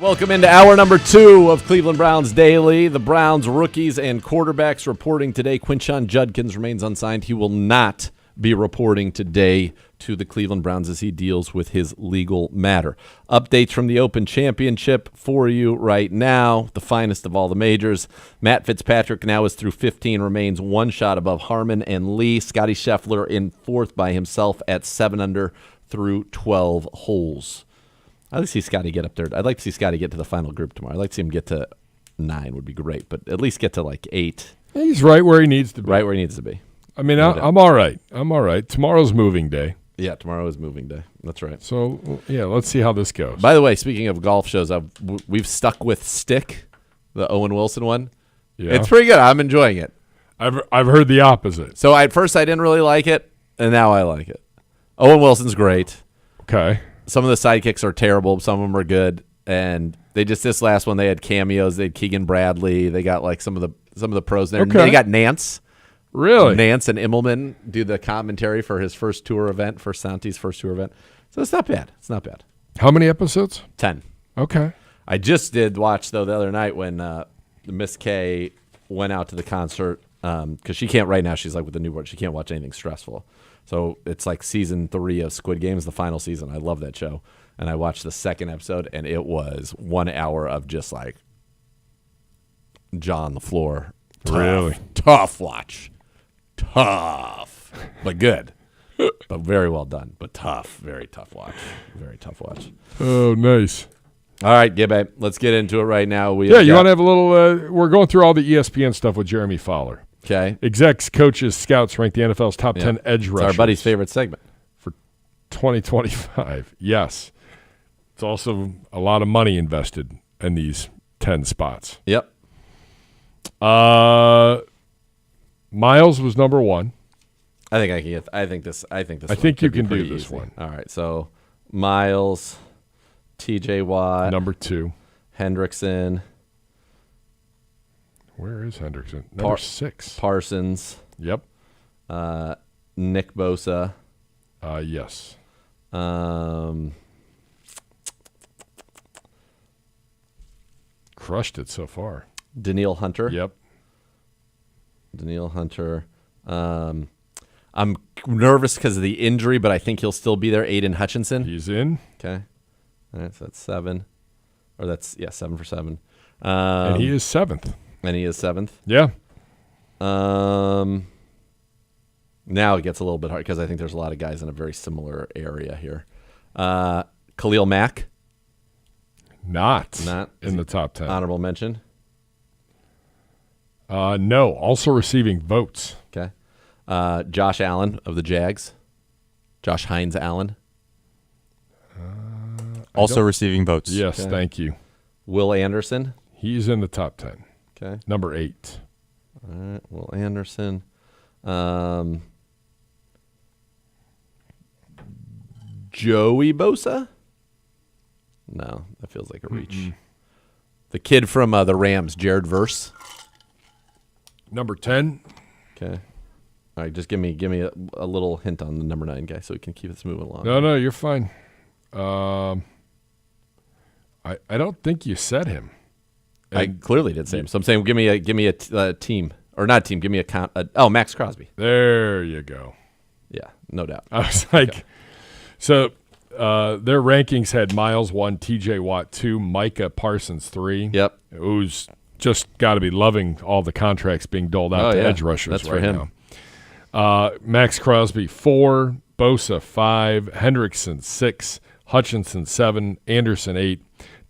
Welcome into hour number 2 of Cleveland Browns Daily. The Browns rookies and quarterbacks reporting today. Quinshon Judkins remains unsigned. He will not be reporting today to the Cleveland Browns as he deals with his legal matter. Updates from the Open Championship for you right now. The finest of all the majors. Matt Fitzpatrick now is through 15, remains one shot above Harmon and Lee. Scotty Scheffler in 4th by himself at 7 under through 12 holes. I'd like to see Scotty get up there. I'd like to see Scotty get to the final group tomorrow. I'd like to see him get to 9 would be great, but at least get to like 8. He's right where he needs to be. Right where he needs to be. I mean, I'm all right. I'm all right. Tomorrow's moving day. Yeah, tomorrow is moving day. That's right. So, yeah, let's see how this goes. By the way, speaking of golf shows, we've stuck with Stick, the Owen Wilson one. Yeah. It's pretty good. I'm enjoying it. I've heard the opposite. So at first I didn't really like it, and now I like it. Owen Wilson's great. Okay. Some of the sidekicks are terrible. Some of them are good. And they just this last one they had cameos. They had Keegan Bradley. They got like some of the pros there. Okay. They got Nance. Really? Nance and Immelman do the commentary for his first tour event, for Santi's first tour event. So it's not bad. It's not bad. How many episodes? 10. Okay. I just did watch, though, the other night when Miss K went out to the concert because she can't right now. She's like with the newborn. She can't watch anything stressful. So it's like season 3 of Squid Games, the final season. I love that show. And I watched the second episode, and it was 1 hour of just like jaw on the floor. Really? Tough watch. Tough. But good. But very well done. But tough. Very tough watch. Very tough watch. Oh, nice. All right, Gibbe, let's get into it right now. You want to have a little we're going through all the ESPN stuff with Jeremy Fowler. Okay. Execs, coaches, scouts rank the NFL's top 10 edge rushers. It's our buddy's favorite segment. For 2025. Yes. It's also a lot of money invested in these 10 spots. Yep. Miles was number 1. I think I can get. I think you can do this easy. one. All right. So Miles, T.J. Watt, number 2, Hendrickson. Where is Hendrickson? Number 6. Parsons. Yep. Nick Bosa. Yes. Crushed it so far. Daniil Hunter. Yep. Daniil Hunter. I'm nervous because of the injury, but I think he'll still be there. Aiden Hutchinson. He's in. Okay. All right, so that's 7. Or that's, 7 for 7. And he is 7th. And he is 7th. Yeah. Now it gets a little bit hard because I think there's a lot of guys in a very similar area here. Khalil Mack. Not in the top 10. Honorable mention. No. Also receiving votes. Okay. Josh Allen of the Jags. Josh Hines Allen. Also receiving votes. Yes, Okay. thank you. Will Anderson. He's in the top 10. Okay. Number 8. All right. Will Anderson. Joey Bosa? No, that feels like a reach. Mm-mm. The kid from the Rams, Jared Verse. Number 10. Okay. All right, just give me a little hint on the number 9 guy so we can keep this moving along. No, you're fine. I don't think you said him. I clearly did say him. So I'm saying give me a team. Or not team, give me a count. Max Crosby. There you go. Yeah, no doubt. I was like, so their rankings had Miles 1, T.J. Watt 2, Micah Parsons 3. Yep. Who's just got to be loving all the contracts being doled out to edge rushers That's right for him. now. Max Crosby 4, Bosa 5, Hendrickson 6, Hutchinson 7, Anderson 8,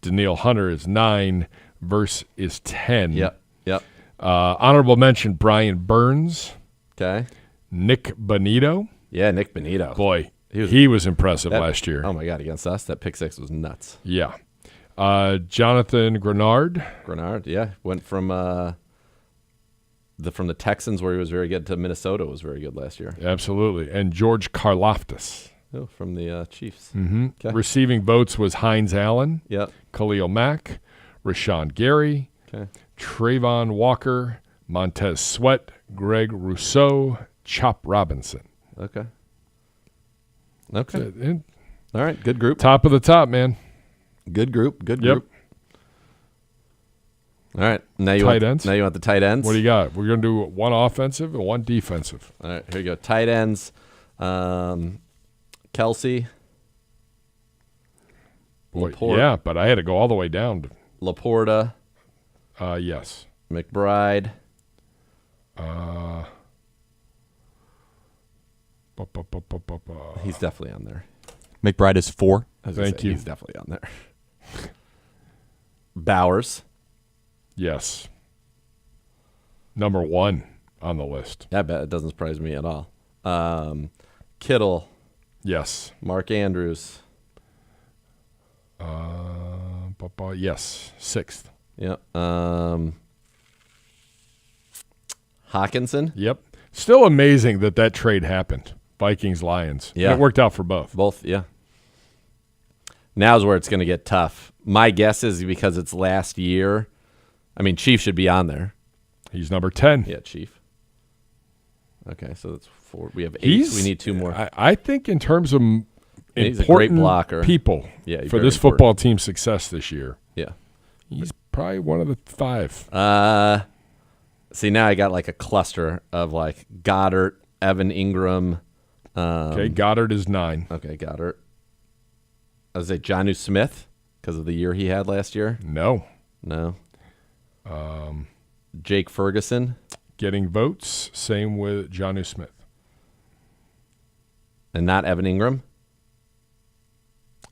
Daniil Hunter is 9, Verse is 10. Yep. Honorable mention, Brian Burns. Okay. Nick Bonito. Yeah, Nick Bonito. Boy, he was impressive last year. Oh, my God, against us, that pick six was nuts. Yeah. Jonathan Grenard. Grenard, yeah. Went from the Texans, where he was very good, to Minnesota was very good last year. Absolutely. And George Karlaftis. Oh, from the Chiefs. Mm-hmm. Okay. Receiving votes was Hines Allen. Yep. Khalil Mack. Rashawn Gary. Okay. Trayvon Walker. Montez Sweat. Greg Rousseau. Chop Robinson. Okay. And All right, good group. top of the top, man. Good group. Yep. All right. Now you Tight ends? Now you want the tight ends? What do you got? We're going to do one offensive and one defensive. All right, here you go. Tight ends. Kelsey. Boy, Laporte. yeah, but I had to go all the way down. Laporta. Yes. McBride. He's definitely on there. McBride is 4. Thank you. He's definitely on there. Bowers. Yes. Number 1 on the list. I bet it doesn't surprise me at all. Kittle. Yes. Mark Andrews. Yes. 6th. Yep. Hawkinson. Yep. Still amazing that trade happened. Vikings-Lions. Yeah. And it worked out for both. Both, yeah. Now's where it's going to get tough. My guess is because it's last year. I mean, Chief should be on there. He's number 10. Yeah, Chief. Okay, so that's 4. We have 8. We need 2 more. I think in terms of he's a great important blocker. people Yeah, for very this important. football team's success this year, Yeah. he's probably one of the 5. See, now I got like a cluster of like Goddard, Evan Ingram. Okay, Goddard is 9. Okay, Goddard. I was say Jonnu Smith because of the year he had last year. No. No. Jake Ferguson. Getting votes, same with Jonnu Smith. And not Evan Ingram.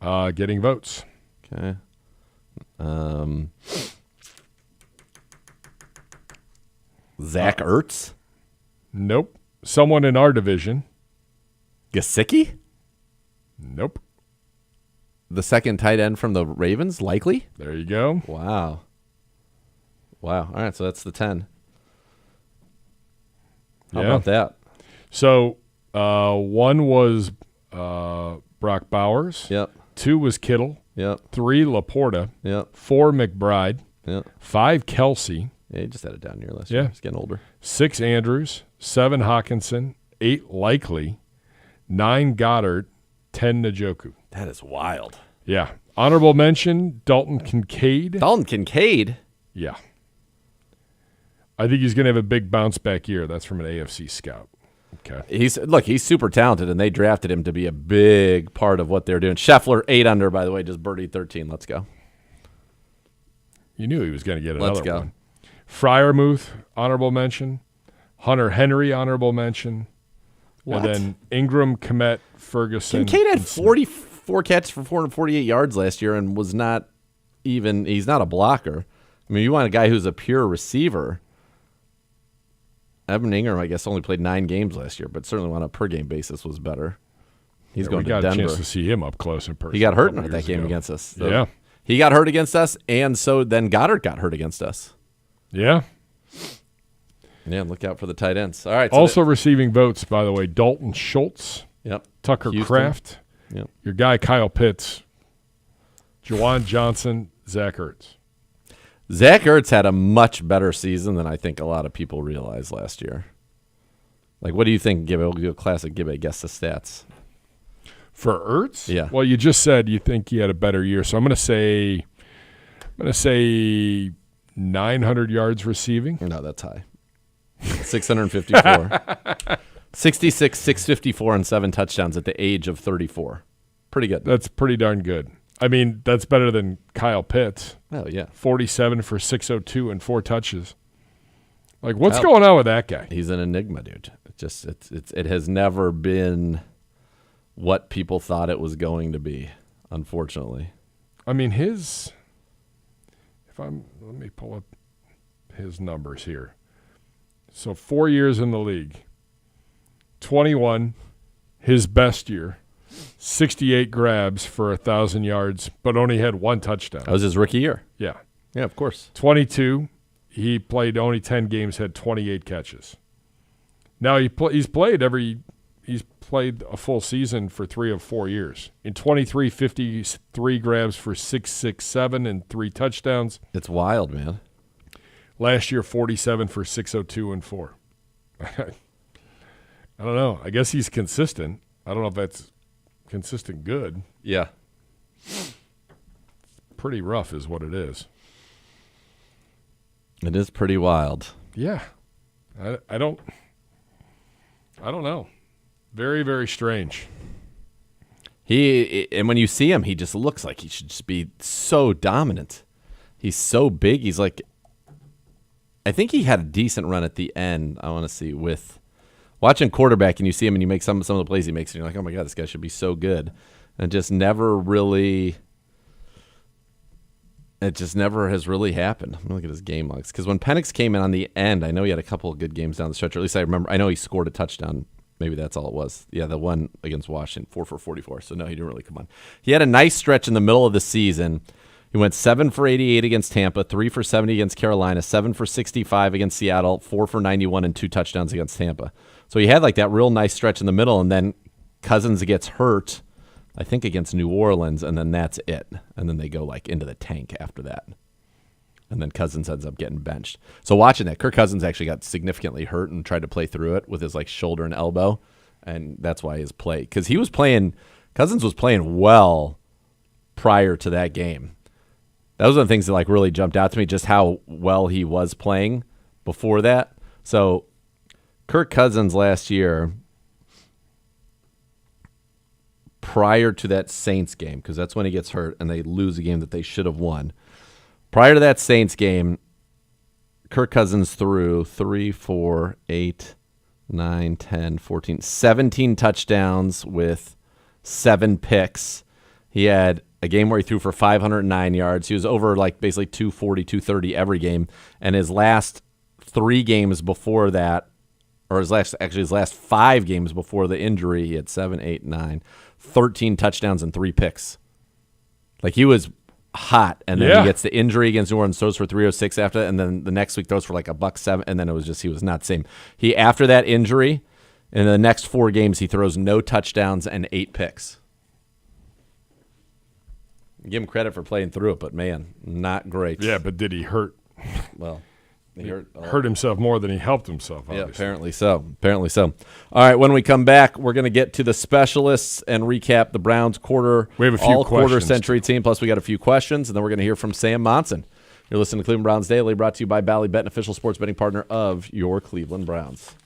Getting votes. Okay. Zach Ertz. Nope. Someone in our division. Gesicki. Nope. The second tight end from the Ravens, likely. There you go. Wow. All right, so that's the 10. How about that? So 1 was Brock Bowers. Yep. 2 was Kittle. Yep. 3 Laporta. Yep. 4 McBride. Yep. 5 Kelsey. Yeah, you just had it down your list. Yeah. He's getting older. 6 Andrews. 7 Hawkinson. 8 Likely. 9 Goddard. 10 Njoku. That is wild. Yeah. Honorable mention, Dalton Kincaid. Dalton Kincaid. Yeah. I think he's going to have a big bounce back year. That's from an AFC scout. Okay. He's super talented, and they drafted him to be a big part of what they're doing. Scheffler, 8 under, by the way, just birdied 13. Let's go. You knew he was going to get another Let's go. one. Freiermuth, honorable mention. Hunter Henry, honorable mention. What? And then Ingram, Kmet, Ferguson. Kincaid had 44 catches for 448 yards last year and was not even – he's not a blocker. I mean, you want a guy who's a pure receiver. Evan Ingram, I guess, only played 9 games last year, but certainly on a per-game basis was better. He's going to Denver. We got a chance to see him up close in person. He got hurt in that game against us. So yeah. He got hurt against us, and so then Goddard got hurt against us. Yeah. Yeah, look out for the tight ends. All right. Also receiving votes, by the way, Dalton Schultz, Yep. Tucker Houston. Kraft, Yep. your guy Kyle Pitts, Juwan Johnson, Zach Ertz. Zach Ertz had a much better season than I think a lot of people realized last year. Like, what do you think, Gibby? We'll do a classic Gibby. Guess the stats. For Ertz? Yeah. Well, you just said you think he had a better year, so I'm going to say 900 yards receiving. No, that's high. 654. 66, 654, and 7 touchdowns at the age of 34. Pretty good. That's pretty darn good. I mean, that's better than Kyle Pitts. Oh, yeah. 47 for 602 and 4 touches. Like, what's going on with that guy? He's an enigma, dude. It has never been what people thought it was going to be, unfortunately. I mean, let me pull up his numbers here. So 4 years in the league, 21, his best year, 68 grabs for 1,000 yards, but only had 1 touchdown. That was his rookie year. Yeah. Yeah, of course. 22, he played only 10 games, had 28 catches. Now he's played a full season for 3 of 4 years. In 23, 53 grabs for 667 and 3 touchdowns. It's wild, man. Last year, 47 for 602 and 4. I don't know. I guess he's consistent. I don't know if that's consistent good. Yeah. Pretty rough is what it is. It is pretty wild. Yeah. I don't know. Very, very strange. And when you see him, he just looks like he should just be so dominant. He's so big. He's like, I think he had a decent run at the end. I want to see with watching quarterback, and you see him and you make some of the plays he makes, and you're like, oh my God, this guy should be so good. And it just never has really happened. I'm going to look at his game logs. Because when Penix came in on the end, I know he had a couple of good games down the stretch. Or at least I know he scored a touchdown. Maybe that's all it was. Yeah, the one against Washington, 4 for 44. So, no, he didn't really come on. He had a nice stretch in the middle of the season. He went 7 for 88 against Tampa, 3 for 70 against Carolina, 7 for 65 against Seattle, 4 for 91, and 2 touchdowns against Tampa. So he had like that real nice stretch in the middle, and then Cousins gets hurt, I think against New Orleans, and then that's it. And then they go like into the tank after that. And then Cousins ends up getting benched. So watching that, Kirk Cousins actually got significantly hurt and tried to play through it with his like shoulder and elbow. And that's why his play, because Cousins was playing well prior to that game. That was one of the things that like really jumped out to me, just how well he was playing before that. So Kirk Cousins last year, prior to that Saints game, because that's when he gets hurt and they lose a game that they should have won. Prior to that Saints game, Kirk Cousins threw 3, 4, 8, 9, 10, 14, 17 touchdowns with 7 picks. He had a game where he threw for 509 yards. He was over like basically 240, 230 every game. And his last 3 games before that, or his last 5 games before the injury, he had 7, 8, 9, 13 touchdowns and 3 picks. Like he was hot, and then he gets the injury against New Orleans, throws for 306 after that, and then the next week throws for like $107, and then it was just he was not the same. He after that injury, in the next 4 games, he throws no touchdowns and 8 picks. Give him credit for playing through it, but man, not great. Yeah, but did he hurt? Well, he hurt himself more than he helped himself, obviously. Yeah, apparently so. Apparently so. All right, when we come back, we're going to get to the specialists and recap the Browns We have a few quarter-century team, plus we got a few questions, and then we're going to hear from Sam Monson. You're listening to Cleveland Browns Daily, brought to you by Bally Bet, an official sports betting partner of your Cleveland Browns.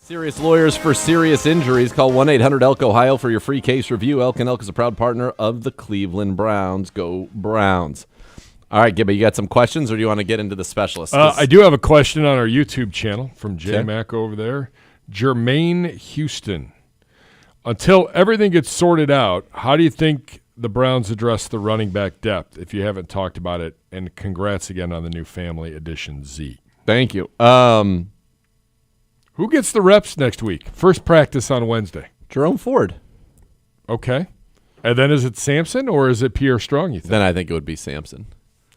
Serious lawyers for serious injuries. Call 1-800-ELK-OHIO for your free case review. Elk & Elk is a proud partner of the Cleveland Browns. Go Browns. All right, Gibby, you got some questions, or do you want to get into the specialists? I do have a question on our YouTube channel from J-Mac over there. Jermaine Houston. Until everything gets sorted out, how do you think the Browns address the running back depth, if you haven't talked about it? And congrats again on the new family edition, Z. Thank you. Who gets the reps next week? First practice on Wednesday. Jerome Ford. Okay. And then is it Sampson or is it Pierre Strong, you think? Then I think it would be Sampson.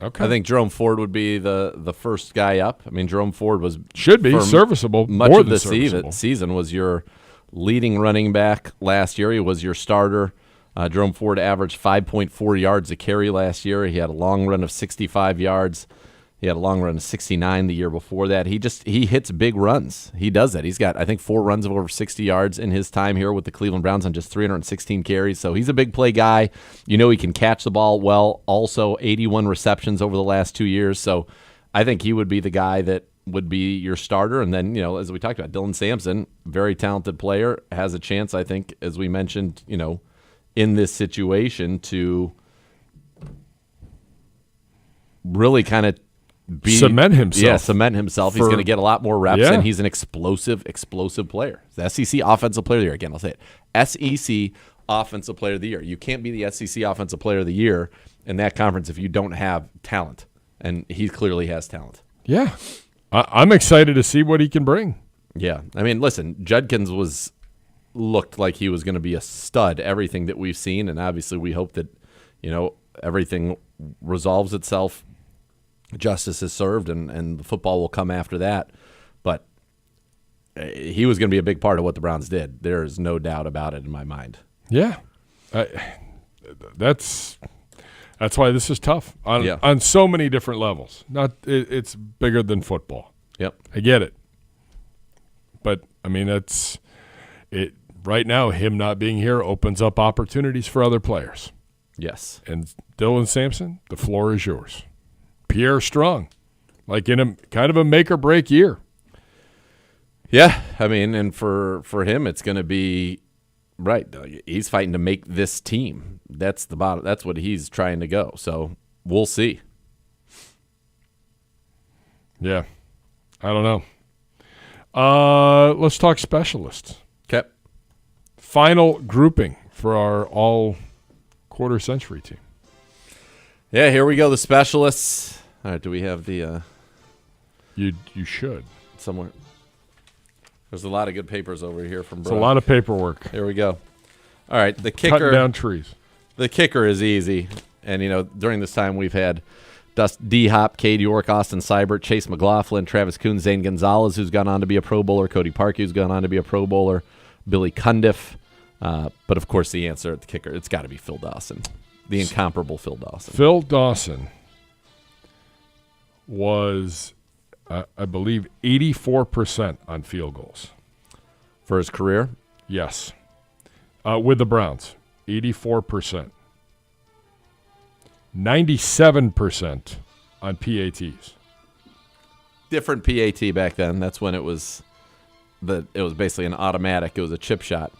Okay. I think Jerome Ford would be the first guy up. I mean, Jerome Ford was serviceable. Much more of than the serviceable. season was your leading running back last year. He was your starter. Jerome Ford averaged 5.4 yards a carry last year. He had a long run of 65 yards. He had a long run of 69 the year before that. He hits big runs. He does that. He's got, I think, 4 runs of over 60 yards in his time here with the Cleveland Browns on just 316 carries. So he's a big play guy. You know he can catch the ball well. Also, 81 receptions over the last 2 years. So I think he would be the guy that would be your starter. And then, as we talked about, Dylan Sampson, very talented player, has a chance, I think, as we mentioned, in this situation to really kind of cement himself. Yeah, cement himself. He's going to get a lot more reps, Yeah. and he's an explosive player. The SEC Offensive Player of the Year. Again, I'll say it. SEC Offensive Player of the Year. You can't be the SEC Offensive Player of the Year in that conference if you don't have talent, and he clearly has talent. Yeah. I'm excited to see what he can bring. Yeah. I mean, listen, Judkins looked like he was going to be a stud, everything that we've seen, and obviously we hope that, everything resolves itself. Justice is served, and the football will come after that. But he was going to be a big part of what the Browns did. There is no doubt about it in my mind. Yeah. That's why this is tough Yeah. on so many different levels. It's bigger than football. Yep. I get it. But, I mean, that's it. Right now, him not being here opens up opportunities for other players. Yes. And Dylan Sampson, the floor is yours. Pierre Strong, like in a kind of a make-or-break year. Yeah, I mean, and for him, it's going to be right. He's fighting to make this team. That's the bottom. That's what he's trying to go. So we'll see. Yeah, I don't know. Let's talk specialists. Okay. Final grouping for our all-quarter century team. Yeah, here we go. The specialists. All right, do we have the You should. somewhere? There's a lot of good papers over here from It's Brock. a lot of paperwork. Here we go. All right, the kicker. Cutting down trees. The kicker is easy, and during this time we've had D Hop, Cade York, Austin Seibert, Chase McLaughlin, Travis Coon, Zane Gonzalez, who's gone on to be a Pro Bowler, Cody Parkey, who's gone on to be a Pro Bowler, Billy Cundiff, but of course the answer at the kicker, it's got to be Phil Dawson, the incomparable Phil Dawson. Phil Dawson was, I believe, 84% on field goals. For his career? Yes. With the Browns, 84%. 97% on PATs. Different PAT back then. That's when it was basically an automatic. It was a chip shot.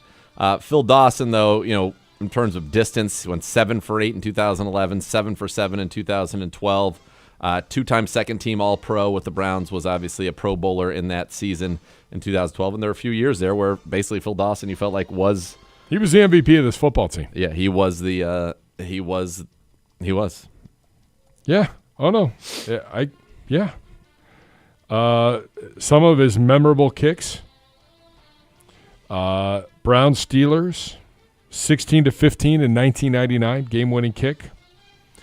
Phil Dawson, though, in terms of distance, he went 7 for 8 in 2011, 7 for 7 in 2012. 2-time second-team All-Pro with the Browns, was obviously a Pro Bowler in that season in 2012. And there were a few years there where basically Phil Dawson, you felt like was... He was the MVP of this football team. Yeah, he was the... He was. Yeah. Oh, no. Yeah. Some of his memorable kicks. Browns Steelers, 16-15 in 1999, game-winning kick.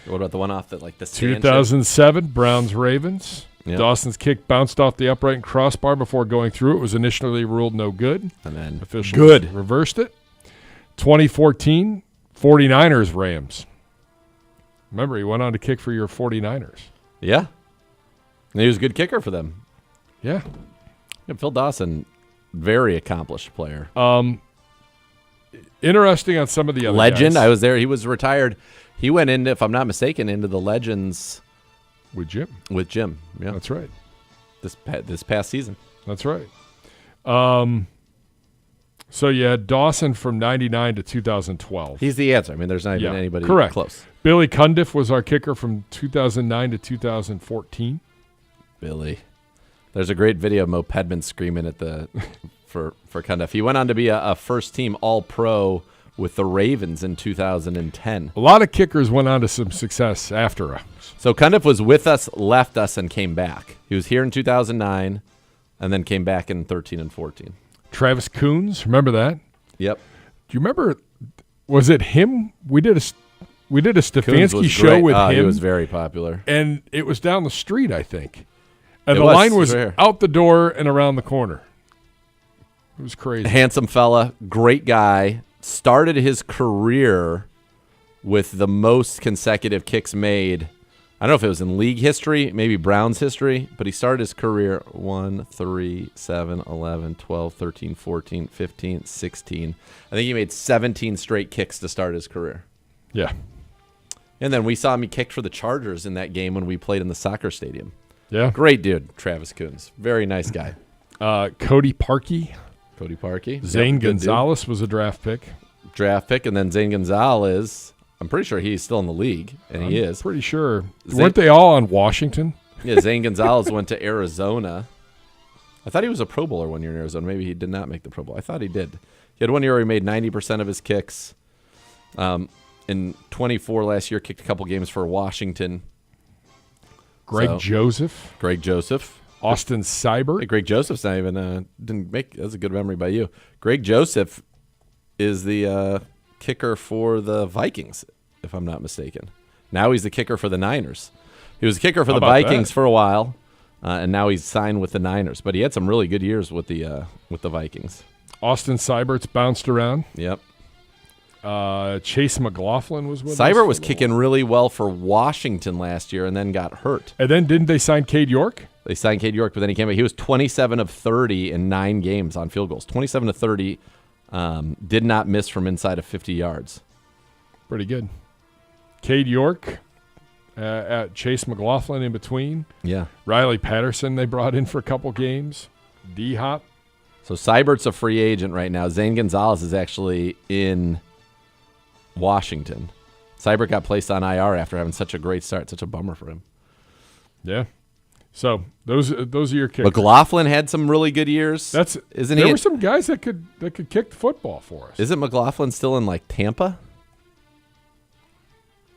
What about the one off that, like, the stand 2007, Browns Ravens. Yep. Dawson's kick bounced off the upright and crossbar before going through. It was initially ruled no good. And then Officials reversed it. 2014, 49ers Rams. Remember, he went on to kick for your 49ers. Yeah. And he was a good kicker for them. Yeah. Yeah, Phil Dawson, very accomplished player. Interesting on some of the other Legend. guys. I was there. He was retired. He went in, if I'm not mistaken, into the Legends With Jim. with Jim. Yeah, That's right. this past season. That's right. So you had Dawson from 99 to 2012. He's the answer. I mean, there's not even anybody correct. close. Billy Cundiff was our kicker from 2009 to 2014. Billy. There's a great video of Mo Pedman screaming at the for Cundiff. He went on to be a first-team All-Pro with the Ravens in 2010. A lot of kickers went on to some success after us. So Cundiff was with us, left us, and came back. He was here in 2009 and then came back in 13 and 14. Travis Coons, remember that? Yep. Do you remember, was it him? We did a Coons Stefanski was show great. with him. He was very popular. And it was down the street, I think. And It the was. line was Sure. out the door and around the corner. It was crazy. Handsome fella, great guy. Started his career with the most consecutive kicks made. I don't know if it was in league history, maybe Browns history, but he started his career 1, 3, 7, 11, 12, 13, 14, 15, 16. I think he made 17 straight kicks to start his career. Yeah. And then we saw him, he kicked for the Chargers in that game when we played in the soccer stadium. Yeah. Great dude, Travis Coons. Very nice guy. Cody Parkey. Cody Parkey. Zane Yep, good dude. Gonzalez was a draft pick. Draft pick, and then Zane Gonzalez, I'm pretty sure he's still in the league, and he is. Pretty sure. Weren't they all on Washington? Yeah, Zane Gonzalez went to Arizona. I thought he was a Pro Bowler 1 year in Arizona. Maybe he did not make the Pro Bowl. I thought he did. He had 1 year where he made 90% of his kicks. In 24 last year, kicked a couple games for Washington. Greg Joseph. Greg Joseph. Austin Seibert. Hey, Greg Joseph's not even didn't make. That's a good memory by you. Greg Joseph is the kicker for the Vikings, if I'm not mistaken. Now he's the kicker for the Niners. He was a kicker for the Vikings for a while, and now he's signed with the Niners. But he had some really good years with the Vikings. Austin Seibert's bounced around. Yep. Chase McLaughlin was with us. Seibert was kicking really well for Washington last year and then got hurt. And then didn't they sign Cade York? They signed Cade York, but then he came back. He was 27 of 30 in 9 games on field goals. 27 of 30, did not miss from inside of 50 yards. Pretty good. Cade York, at Chase McLaughlin in between. Yeah. Riley Patterson they brought in for a couple games. D-Hop. So Seibert's a free agent right now. Zane Gonzalez is actually in Washington. Seibert got placed on IR after having such a great start. Such a bummer for him. Yeah. So those are your kickers. McLaughlin had some really good years. There were some guys that could kick the football for us. Isn't McLaughlin still in like Tampa?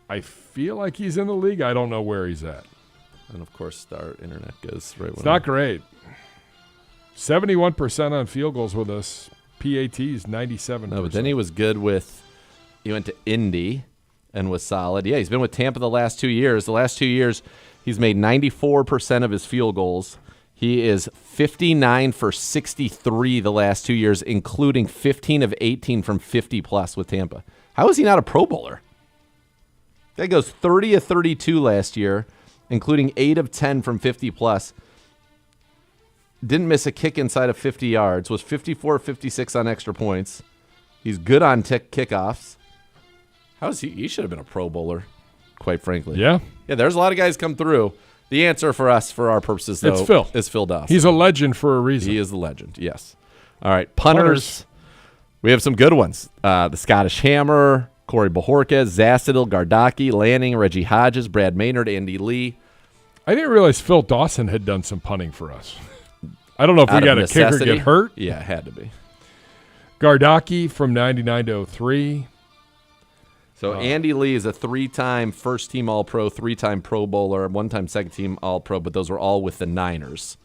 I feel like he's in the league. I don't know where he's at. And of course, our internet goes right. It's not great. 71% on field goals with us. PAT's 97%. No, but then he was good with. He went to Indy and was solid. Yeah, he's been with Tampa the last 2 years. The last 2 years, he's made 94% of his field goals. He is 59 for 63 the last 2 years, including 15 of 18 from 50-plus with Tampa. How is he not a Pro Bowler? That goes 30 of 32 last year, including 8 of 10 from 50-plus. Didn't miss a kick inside of 50 yards. Was 54 of 56 on extra points. He's good on kickoffs. How is he? He should have been a Pro Bowler, quite frankly. Yeah. Yeah, there's a lot of guys come through. The answer for us, for our purposes, though, is Phil Dawson. He's a legend for a reason. He is the legend, yes. All right, punters. We have some good ones. The Scottish Hammer, Corey Bajorquez, Zastadil, Gardaki, Lanning, Reggie Hodges, Brad Maynard, Andy Lee. I didn't realize Phil Dawson had done some punting for us. I don't know if we got a kicker get hurt. Yeah, it had to be. Gardaki from 99 to 03. So Andy Lee is a 3-time first-team All-Pro, 3-time Pro Bowler, 1-time second-team All-Pro, but those were all with the Niners.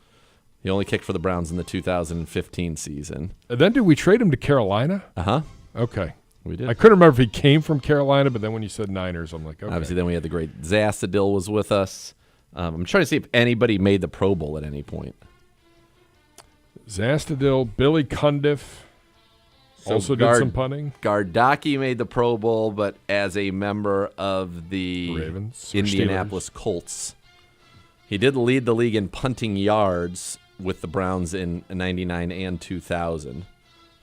He only kicked for the Browns in the 2015 season. And then did we trade him to Carolina? Uh-huh. Okay. We did. I couldn't remember if he came from Carolina, but then when you said Niners, I'm like, okay. Obviously, then we had the great Zastadil was with us. I'm trying to see if anybody made the Pro Bowl at any point. Zastadil, Billy Cundiff also did some punting. Gardaki made the Pro Bowl, but as a member of the Ravens, Indianapolis Colts. He did lead the league in punting yards with the Browns in 99 and 2000,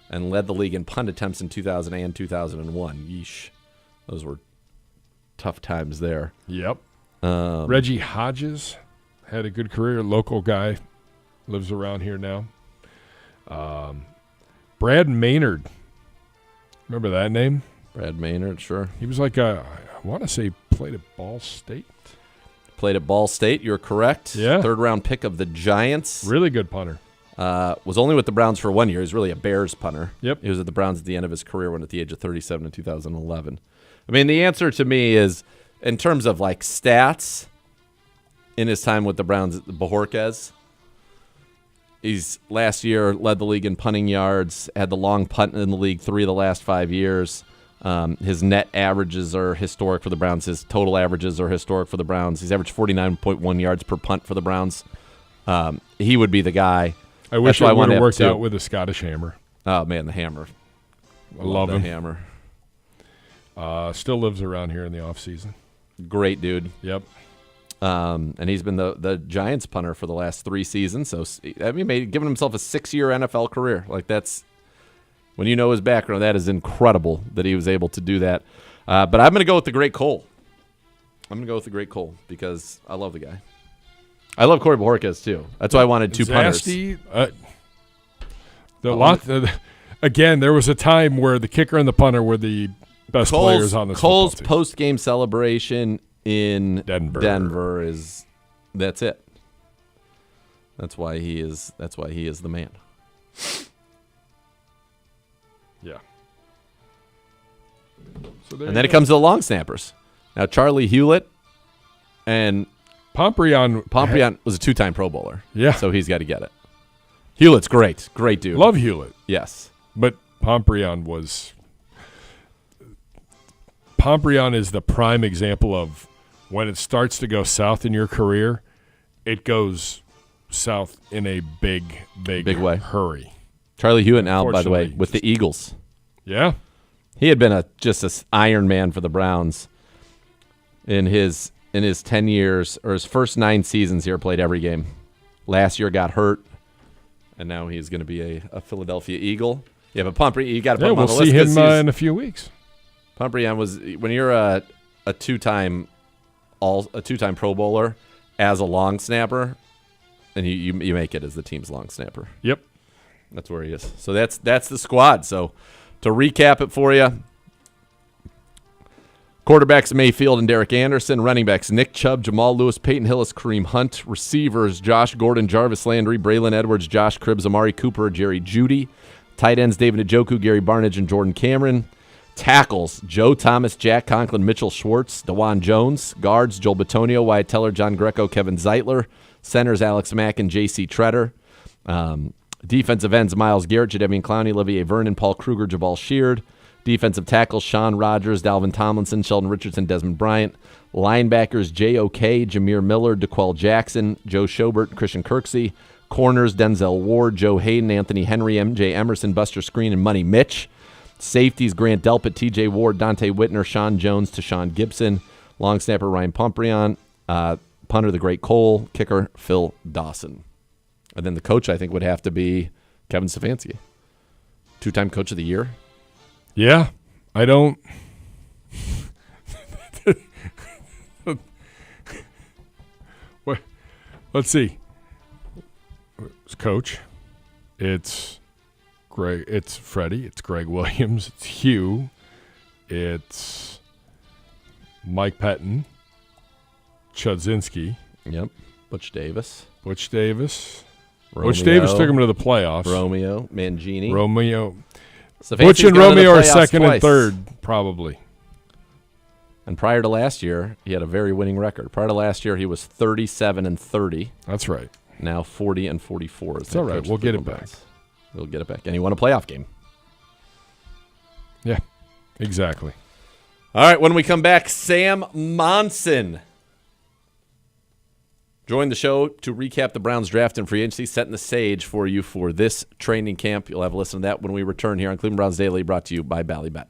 and led the league in punt attempts in 2000 and 2001. Yeesh. Those were tough times there. Yep. Reggie Hodges had a good career. Local guy. Lives around here now. Brad Maynard. Remember that name? Brad Maynard, sure. He was like I want to say played at Ball State. Played at Ball State. You're correct. Yeah. 3rd-round pick of the Giants. Really good punter. Was only with the Browns for 1 year. He's really a Bears punter. Yep. He was at the Browns at the end of his career, went at the age of 37 in 2011. I mean, the answer to me is, in terms of like stats, in his time with the Browns, Bojorquez, he's last year led the league in punting yards, had the long punt in the league 3 of the last 5 years. His net averages are historic for the Browns. His total averages are historic for the Browns. He's averaged 49.1 yards per punt for the Browns. He would be the guy. I wish it I would have worked too. out with a Scottish Hammer. Oh, man, the Hammer. I love the him. Hammer. Still lives around here in the off season. Great dude. Yep. And he's been the Giants punter for the last 3 seasons. So, I mean, given himself a 6-year NFL career. Like, that's, when you know his background, that is incredible that he was able to do that. But I'm going to go with the Great Cole. I'm going to go with the Great Cole because I love the guy. I love Corey Bojorquez, too. That's why I wanted 2 punters. Again, there was a time where the kicker and the punter were the best players on the Cole's football team. post-game celebration in Denver is that's it. That's why he is the man. Yeah. And then it comes to the long snappers. Now Charlie Hewlett and Pomprian was a 2-time Pro Bowler. Yeah. So he's got to get it. Hewlett's great. Great dude. Love Hewlett. Yes. But Pomprian is the prime example of when it starts to go south in your career, it goes south in a big way. hurry. Charlie Hewlett now, by the way, with the Eagles. Yeah. He had been just an Iron Man for the Browns in his 10 years, or his first 9 seasons here, played every game. Last year got hurt, and now he's going to be a Philadelphia Eagle. Yeah, but Pomprian, you got to put him on the list. We'll see him in a few weeks. Pomprian was, when you're a 2-time Pro Bowler as a long snapper, and you make it as the team's long snapper. Yep. That's where he is. So that's the squad. So to recap it for you, quarterbacks Mayfield and Derek Anderson, running backs Nick Chubb, Jamal Lewis, Peyton Hillis, Kareem Hunt, receivers Josh Gordon, Jarvis Landry, Braylon Edwards, Josh Cribbs, Amari Cooper, Jerry Jeudy, tight ends David Njoku, Gary Barnidge, and Jordan Cameron, tackles Joe Thomas, Jack Conklin, Mitchell Schwartz, DeJuan Jones, guards Joel Bitonio, Wyatt Teller, John Greco, Kevin Zeitler, centers Alex Mack and J.C. Treader, defensive ends Myles Garrett, Jadeveon Clowney, Olivier Vernon, Paul Kruger, Jabal Sheard, defensive tackles Sean Rogers, Dalvin Tomlinson, Sheldon Richardson, Desmond Bryant, linebackers J.O.K., Jameer Miller, DeQuell Jackson, Joe Schobert, Christian Kirksey, corners Denzel Ward, Joe Hayden, Anthony Henry, M.J. Emerson, Buster Screen, and Money Mitch. Safeties Grant Delpit, T.J. Ward, Dante Whitner, Sean Jones, Tashawn Gibson. Long snapper Ryan Pomprian. Punter the Great Cole. Kicker Phil Dawson. And then the coach, I think, would have to be Kevin Stefanski. 2-time Coach of the Year. Yeah. I don't... Let's see. It's Coach. It's Greg. It's Freddie. It's Greg Williams. It's Hugh. It's Mike Pettin. Chudzinski. Yep. Butch Davis. Butch Davis. Romeo. Butch Davis took him to the playoffs. Romeo. Mangini. Romeo. Stefanski's Butch and gone to the Romeo are playoffs second twice. and third, probably. And prior to last year, he had a very winning record. Prior to last year, he was 37-30. That's right. Now 40-44. It's all right. We'll get it back. We'll get it back. And he won a playoff game. Yeah, exactly. All right, when we come back, Sam Monson joined the show to recap the Browns draft and free agency, setting the stage for you for this training camp. You'll have a listen to that when we return here on Cleveland Browns Daily, brought to you by Ballybet.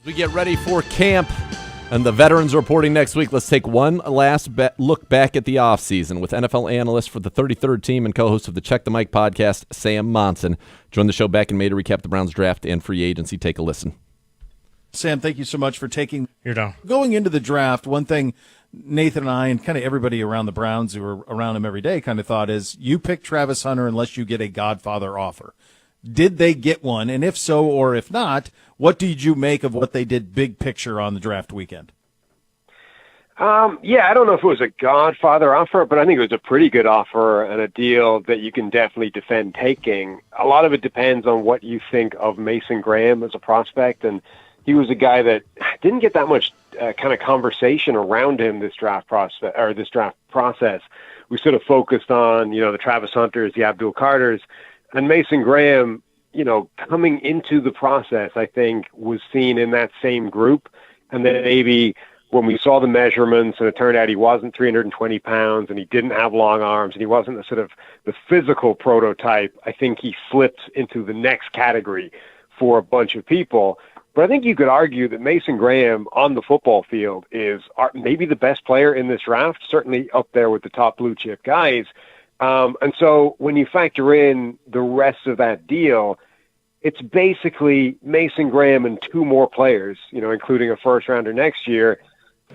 We get ready for camp, and the veterans reporting next week. Let's take one last look back at the offseason with NFL analyst for the 33rd team and co-host of the Check the Mic podcast, Sam Monson. Join the show back in May to recap the Browns draft and free agency. Take a listen. Sam, thank you so much for taking. You're done. Going into the draft, one thing Nathan and I and kind of everybody around the Browns who are around him every day kind of thought is you pick Travis Hunter unless you get a Godfather offer. Did they get one? And if so, or if not, what did you make of what they did big picture on the draft weekend? Yeah, I don't know if it was a Godfather offer, but I think it was a pretty good offer and a deal that you can definitely defend taking. A lot of it depends on what you think of Mason Graham as a prospect, and he was a guy that didn't get that much kind of conversation around him this draft process. We sort of focused on, the Travis Hunters, the Abdul Carters, and Mason Graham, coming into the process, I think, was seen in that same group. And then maybe when we saw the measurements and it turned out he wasn't 320 pounds and he didn't have long arms and he wasn't the physical prototype, I think he slipped into the next category for a bunch of people. But I think you could argue that Mason Graham on the football field is maybe the best player in this draft, certainly up there with the top blue chip guys. And so when you factor in the rest of that deal, it's basically Mason Graham and two more players, including a first rounder next year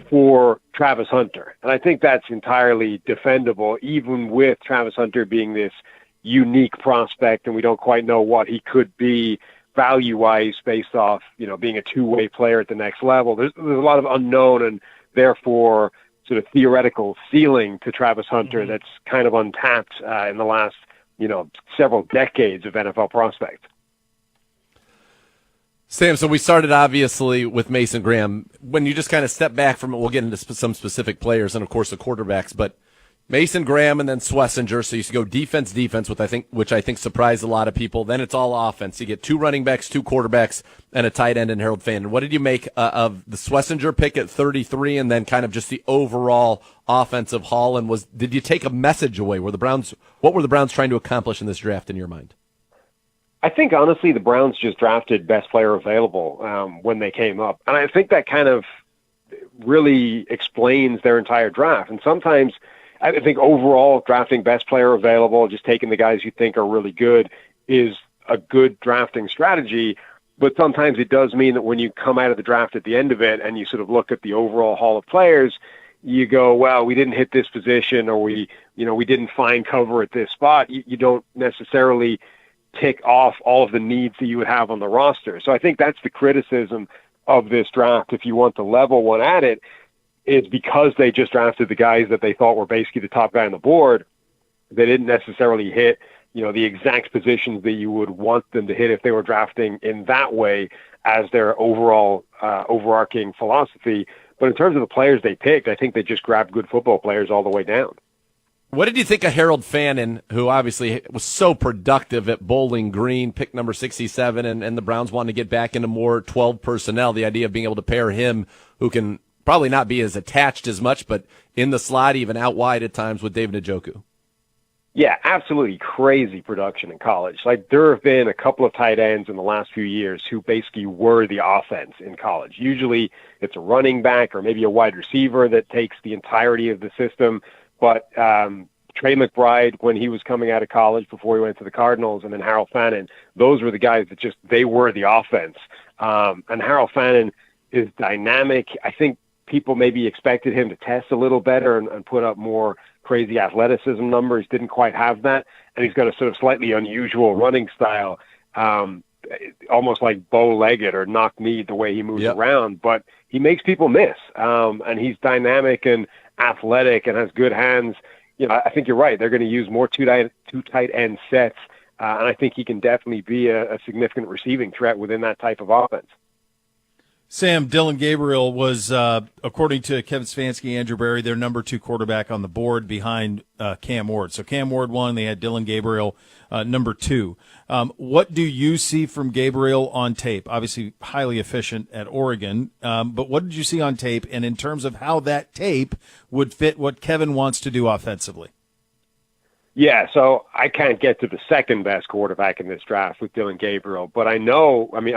for Travis Hunter. And I think that's entirely defendable, even with Travis Hunter being this unique prospect and we don't quite know what he could be value-wise based off, being a two-way player at the next level. There's a lot of unknown and therefore sort of theoretical ceiling to Travis Hunter that's kind of untapped in the last, several decades of NFL prospects. Sam, so we started obviously with Mason Graham. When you just kind of step back from it, we'll get into some specific players and, of course, the quarterbacks. But Mason Graham and then Schlesinger, so you used to go defense, which I think surprised a lot of people. Then it's all offense. You get two running backs, two quarterbacks, and a tight end in Harold Fanden. What did you make of the Schlesinger pick at 33 and then kind of just the overall offensive haul? And did you take a message away? What were the Browns trying to accomplish in this draft in your mind? I think, honestly, the Browns just drafted best player available when they came up. And I think that kind of really explains their entire draft. And sometimes I think overall drafting best player available, just taking the guys you think are really good, is a good drafting strategy. But sometimes it does mean that when you come out of the draft at the end of it and you sort of look at the overall haul of players, you go, well, we didn't hit this position or we didn't find cover at this spot. You don't necessarily tick off all of the needs that you would have on the roster. So I think that's the criticism of this draft, if you want to level one at it, is because they just drafted the guys that they thought were basically the top guy on the board. They didn't necessarily hit, the exact positions that you would want them to hit if they were drafting in that way as their overall overarching philosophy. But in terms of the players they picked, I think they just grabbed good football players all the way down. What did you think of Harold Fanden, who obviously was so productive at Bowling Green, pick number 67, and the Browns wanted to get back into more 12 personnel, the idea of being able to pair him, who can probably not be as attached as much, but in the slot, even out wide at times with David Njoku. Yeah, absolutely crazy production in college. Like, there have been a couple of tight ends in the last few years who basically were the offense in college. Usually it's a running back or maybe a wide receiver that takes the entirety of the system. But Trey McBride, when he was coming out of college before he went to the Cardinals, and then Harold Fanden, those were the guys that they were the offense. And Harold Fanden is dynamic. I think people maybe expected him to test a little better and put up more crazy athleticism numbers. Didn't quite have that. And he's got a sort of slightly unusual running style, almost like bow-legged or knock-kneed the way he moves around. But he makes people miss. And he's dynamic and athletic and has good hands. I think you're right. They're going to use more two tight end sets. And I think he can definitely be a significant receiving threat within that type of offense. Sam, Dillon Gabriel was, according to Kevin Stefanski, Andrew Berry, their number 2 quarterback on the board behind Cam Ward. So Cam Ward 1, they had Dillon Gabriel number 2. What do you see from Gabriel on tape? Obviously highly efficient at Oregon, but what did you see on tape, and in terms of how that tape would fit what Kevin wants to do offensively? Yeah, so I can't get to the second best quarterback in this draft with Dillon Gabriel, but I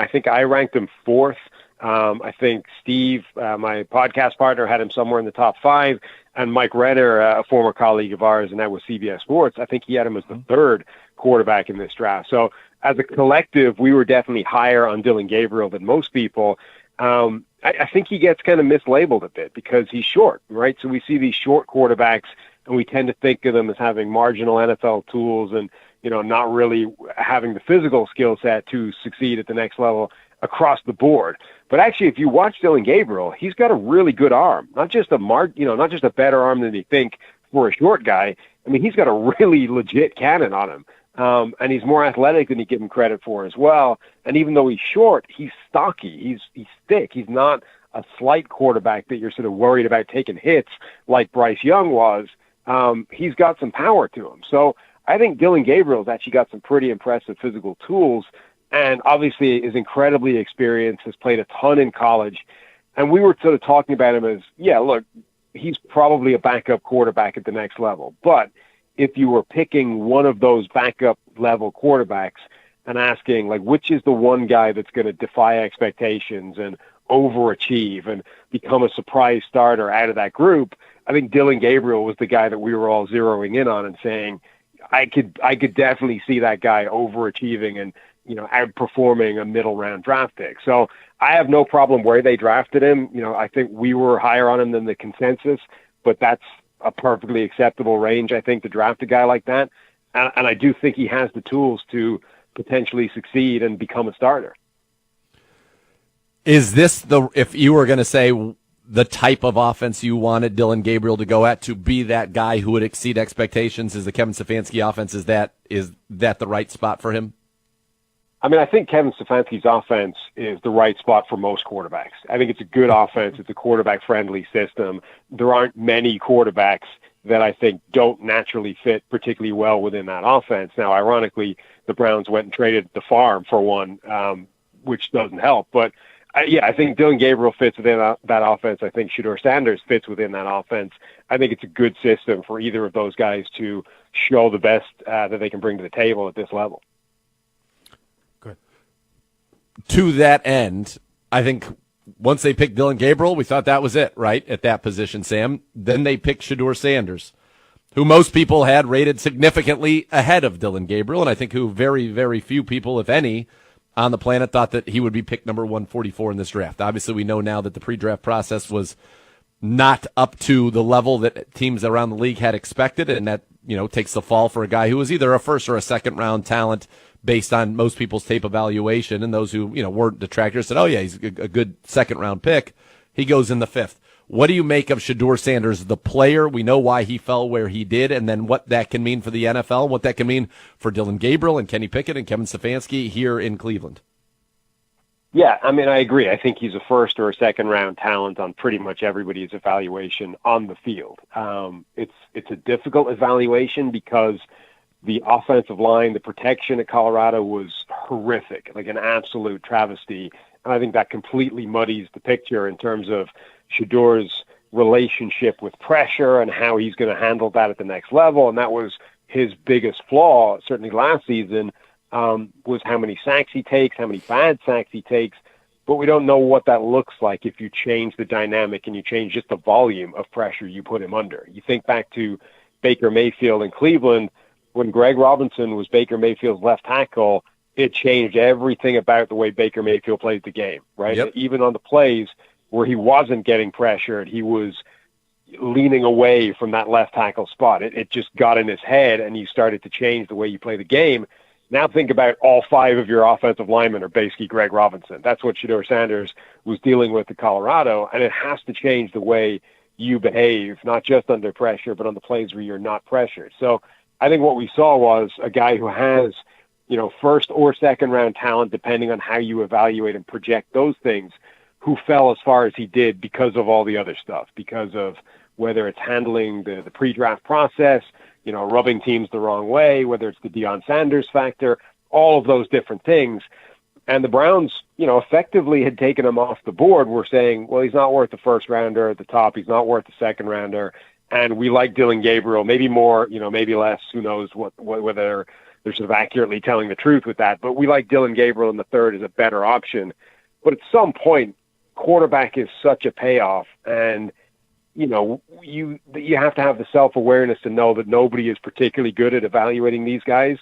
think I ranked him 4th I think Steve, my podcast partner, had him somewhere in the top 5, and Mike Redder, a former colleague of ours, and that was CBS Sports, I think he had him as the 3rd quarterback in this draft. So as a collective, we were definitely higher on Dylan Gabriel than most people. I think he gets kind of mislabeled a bit because he's short, right? So we see these short quarterbacks, and we tend to think of them as having marginal NFL tools and, not really having the physical skill set to succeed at the next level across the board. But actually, if you watch Dylan Gabriel, he's got a really good arm, not just not just a better arm than you think for a short guy. I mean, he's got a really legit cannon on him. And he's more athletic than you give him credit for as well. And even though he's short, he's stocky. He's thick. He's not a slight quarterback that you're sort of worried about taking hits like Bryce Young was. He's got some power to him. So I think Dylan Gabriel's actually got some pretty impressive physical tools, and obviously is incredibly experienced, has played a ton in college. And we were sort of talking about him as, look, he's probably a backup quarterback at the next level. But if you were picking one of those backup level quarterbacks and asking, like, which is the one guy that's going to defy expectations and overachieve and become a surprise starter out of that group, I think Dylan Gabriel was the guy that we were all zeroing in on and saying, I could definitely see that guy overachieving and, outperforming a middle round draft pick. So I have no problem where they drafted him. I think we were higher on him than the consensus, but that's a perfectly acceptable range, I think, to draft a guy like that. And I do think he has the tools to potentially succeed and become a starter. Is this if you were going to say the type of offense you wanted Dylan Gabriel to go at, to be that guy who would exceed expectations? Is the Kevin Stefanski offense, is that the right spot for him? I mean, I think Kevin Stefanski's offense is the right spot for most quarterbacks. I think it's a good offense. It's a quarterback-friendly system. There aren't many quarterbacks that I think don't naturally fit particularly well within that offense. Now, ironically, the Browns went and traded the farm for one, which doesn't help. But I think Dylan Gabriel fits within that offense. I think Shedeur Sanders fits within that offense. I think it's a good system for either of those guys to show the best that they can bring to the table at this level. Good. To that end, I think once they picked Dylan Gabriel, we thought that was it, right, at that position, Sam. Then they picked Shedeur Sanders, who most people had rated significantly ahead of Dylan Gabriel, and I think who very, very few people, if any, on the planet thought that he would be picked number 144 in this draft. Obviously, we know now that the pre-draft process was not up to the level that teams around the league had expected, and that, takes the fall for a guy who was either a first or a second round talent based on most people's tape evaluation, and those who, weren't detractors said, oh yeah, he's a good second round pick. He goes in the 5th. What do you make of Shedeur Sanders, the player? We know why he fell where he did, and then what that can mean for the NFL, what that can mean for Dylan Gabriel and Kenny Pickett and Kevin Stefanski here in Cleveland. Yeah, I mean, I agree. I think he's a first or a second round talent on pretty much everybody's evaluation on the field. It's a difficult evaluation because the offensive line, the protection at Colorado was horrific, like an absolute travesty. And I think that completely muddies the picture in terms of Shedeur's relationship with pressure and how he's going to handle that at the next level. And that was his biggest flaw, certainly last season, was how many sacks he takes, how many bad sacks he takes. But we don't know what that looks like if you change the dynamic and you change just the volume of pressure you put him under. You think back to Baker Mayfield in Cleveland, when Greg Robinson was Baker Mayfield's left tackle, it changed everything about the way Baker Mayfield played the game, right? Yep. Even on the plays where he wasn't getting pressured, he was leaning away from that left tackle spot. It just got in his head, and you started to change the way you play the game. Now think about all 5 of your offensive linemen are basically Greg Robinson. That's what Shedeur Sanders was dealing with at Colorado, and it has to change the way you behave, not just under pressure, but on the plays where you're not pressured. So I think what we saw was a guy who has, first or second round talent, depending on how you evaluate and project those things, who fell as far as he did because of all the other stuff, because of whether it's handling the pre-draft process, rubbing teams the wrong way, whether it's the Deion Sanders factor, all of those different things. And the Browns, effectively had taken him off the board. We're saying, well, he's not worth the first rounder at the top. He's not worth the second rounder. And we like Dylan Gabriel, maybe more, maybe less. Who knows whether they're sort of accurately telling the truth with that. But we like Dylan Gabriel in the 3rd as a better option. But at some point, quarterback is such a payoff, and you have to have the self-awareness to know that nobody is particularly good at evaluating these guys.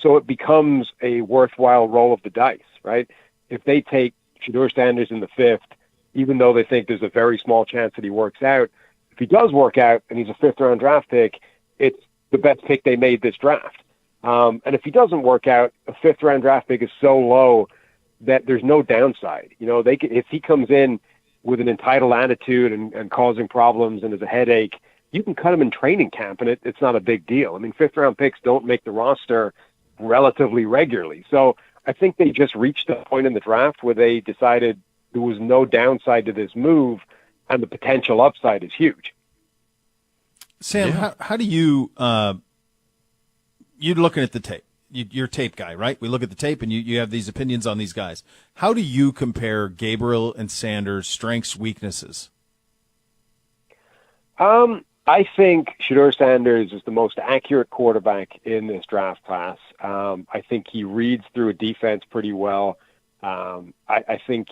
So it becomes a worthwhile roll of the dice, right? If they take Shedeur Sanders in the 5th, even though they think there's a very small chance that he works out, if he does work out and he's a 5th-round draft pick, it's the best pick they made this draft. And if he doesn't work out, a 5th-round draft pick is so low that there's no downside. If he comes in with an entitled attitude and causing problems and is a headache, you can cut him in training camp, and it's not a big deal. I mean, 5th-round picks don't make the roster relatively regularly. So I think they just reached a point in the draft where they decided there was no downside to this move, and the potential upside is huge. Sam, how do you you're looking at the tape. You're a tape guy, right? We look at the tape, and you have these opinions on these guys. How do you compare Gabriel and Sanders' strengths, weaknesses? I think Shedeur Sanders is the most accurate quarterback in this draft class. I think he reads through a defense pretty well. I think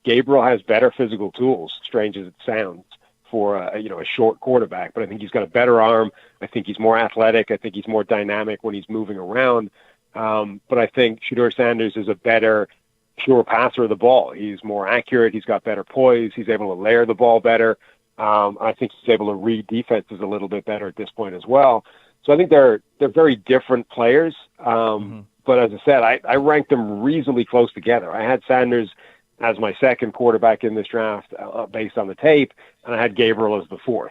Gabriel has better physical tools, strange as it sounds, for a short quarterback, but I think he's got a better arm. I think he's more athletic. I think he's more dynamic when he's moving around. But I think Shedeur Sanders is a better pure passer of the ball. He's more accurate. He's got better poise. He's able to layer the ball better. I think he's able to read defenses a little bit better at this point as well. So I think they're very different players. But as I said, I ranked them reasonably close together. I had Sanders as my second quarterback in this draft based on the tape, and I had Gabriel as the 4th.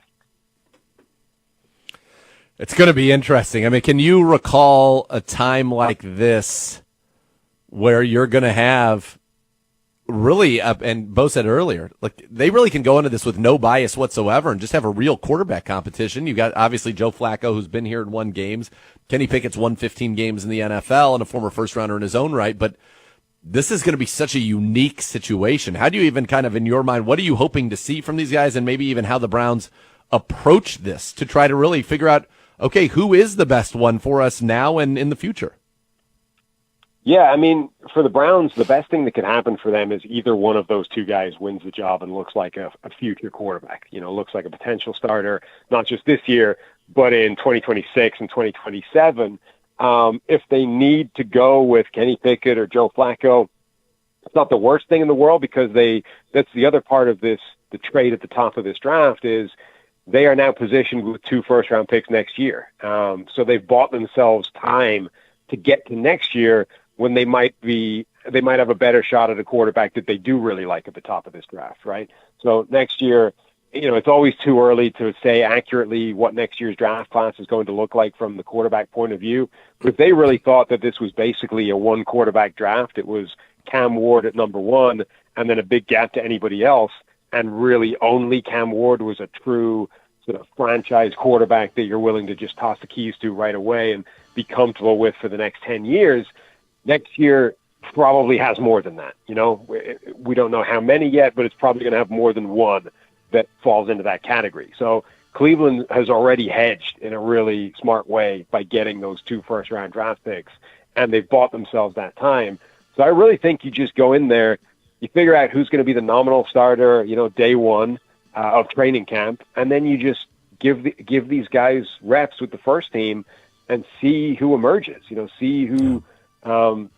It's going to be interesting. I mean, can you recall a time like this where you're going to have really, and Bo said earlier, like they really can go into this with no bias whatsoever and just have a real quarterback competition. You got obviously Joe Flacco, who's been here and won games. Kenny Pickett's won 15 games in the NFL and a former first rounder in his own right, but this is going to be such a unique situation. How do you even kind of, in your mind, what are you hoping to see from these guys, and maybe even how the Browns approach this to try to really figure out, okay, who is the best one for us now and in the future? Yeah, I mean, for the Browns, the best thing that could happen for them is either one of those two guys wins the job and looks like a future quarterback, looks like a potential starter, not just this year, but in 2026 and 2027. If they need to go with Kenny Pickett or Joe Flacco, it's not the worst thing in the world, because that's the other part of this, the trade at the top of this draft is they are now positioned with 2 first-round picks next year. So they've bought themselves time to get to next year when they might have a better shot at a quarterback that they do really like at the top of this draft, right? So next year, it's always too early to say accurately what next year's draft class is going to look like from the quarterback point of view. But if they really thought that this was basically a one quarterback draft, it was Cam Ward at number 1 and then a big gap to anybody else, and really only Cam Ward was a true sort of franchise quarterback that you're willing to just toss the keys to right away and be comfortable with for the next 10 years, next year probably has more than that. We don't know how many yet, but it's probably going to have more than one that falls into that category. So Cleveland has already hedged in a really smart way by getting those 2 first-round draft picks, and they've bought themselves that time. So I really think you just go in there, you figure out who's going to be the nominal starter, day one of training camp, and then you just give these guys reps with the first team and see who emerges, see who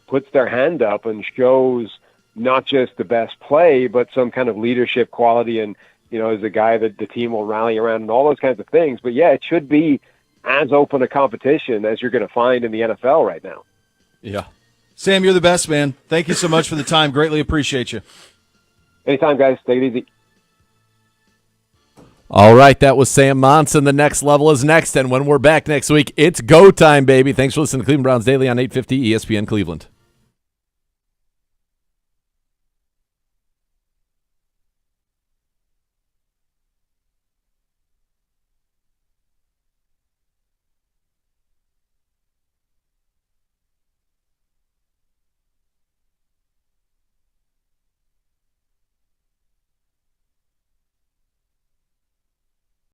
puts their hand up and shows not just the best play, but some kind of leadership quality and, is a guy that the team will rally around and all those kinds of things. But yeah, it should be as open a competition as you're going to find in the NFL right now. Yeah. Sam, you're the best, man. Thank you so much for the time. Greatly appreciate you. Anytime, guys. Take it easy. All right, that was Sam Monson. The next level is next, and when we're back next week, it's go time, baby. Thanks for listening to Cleveland Browns Daily on 850 ESPN Cleveland.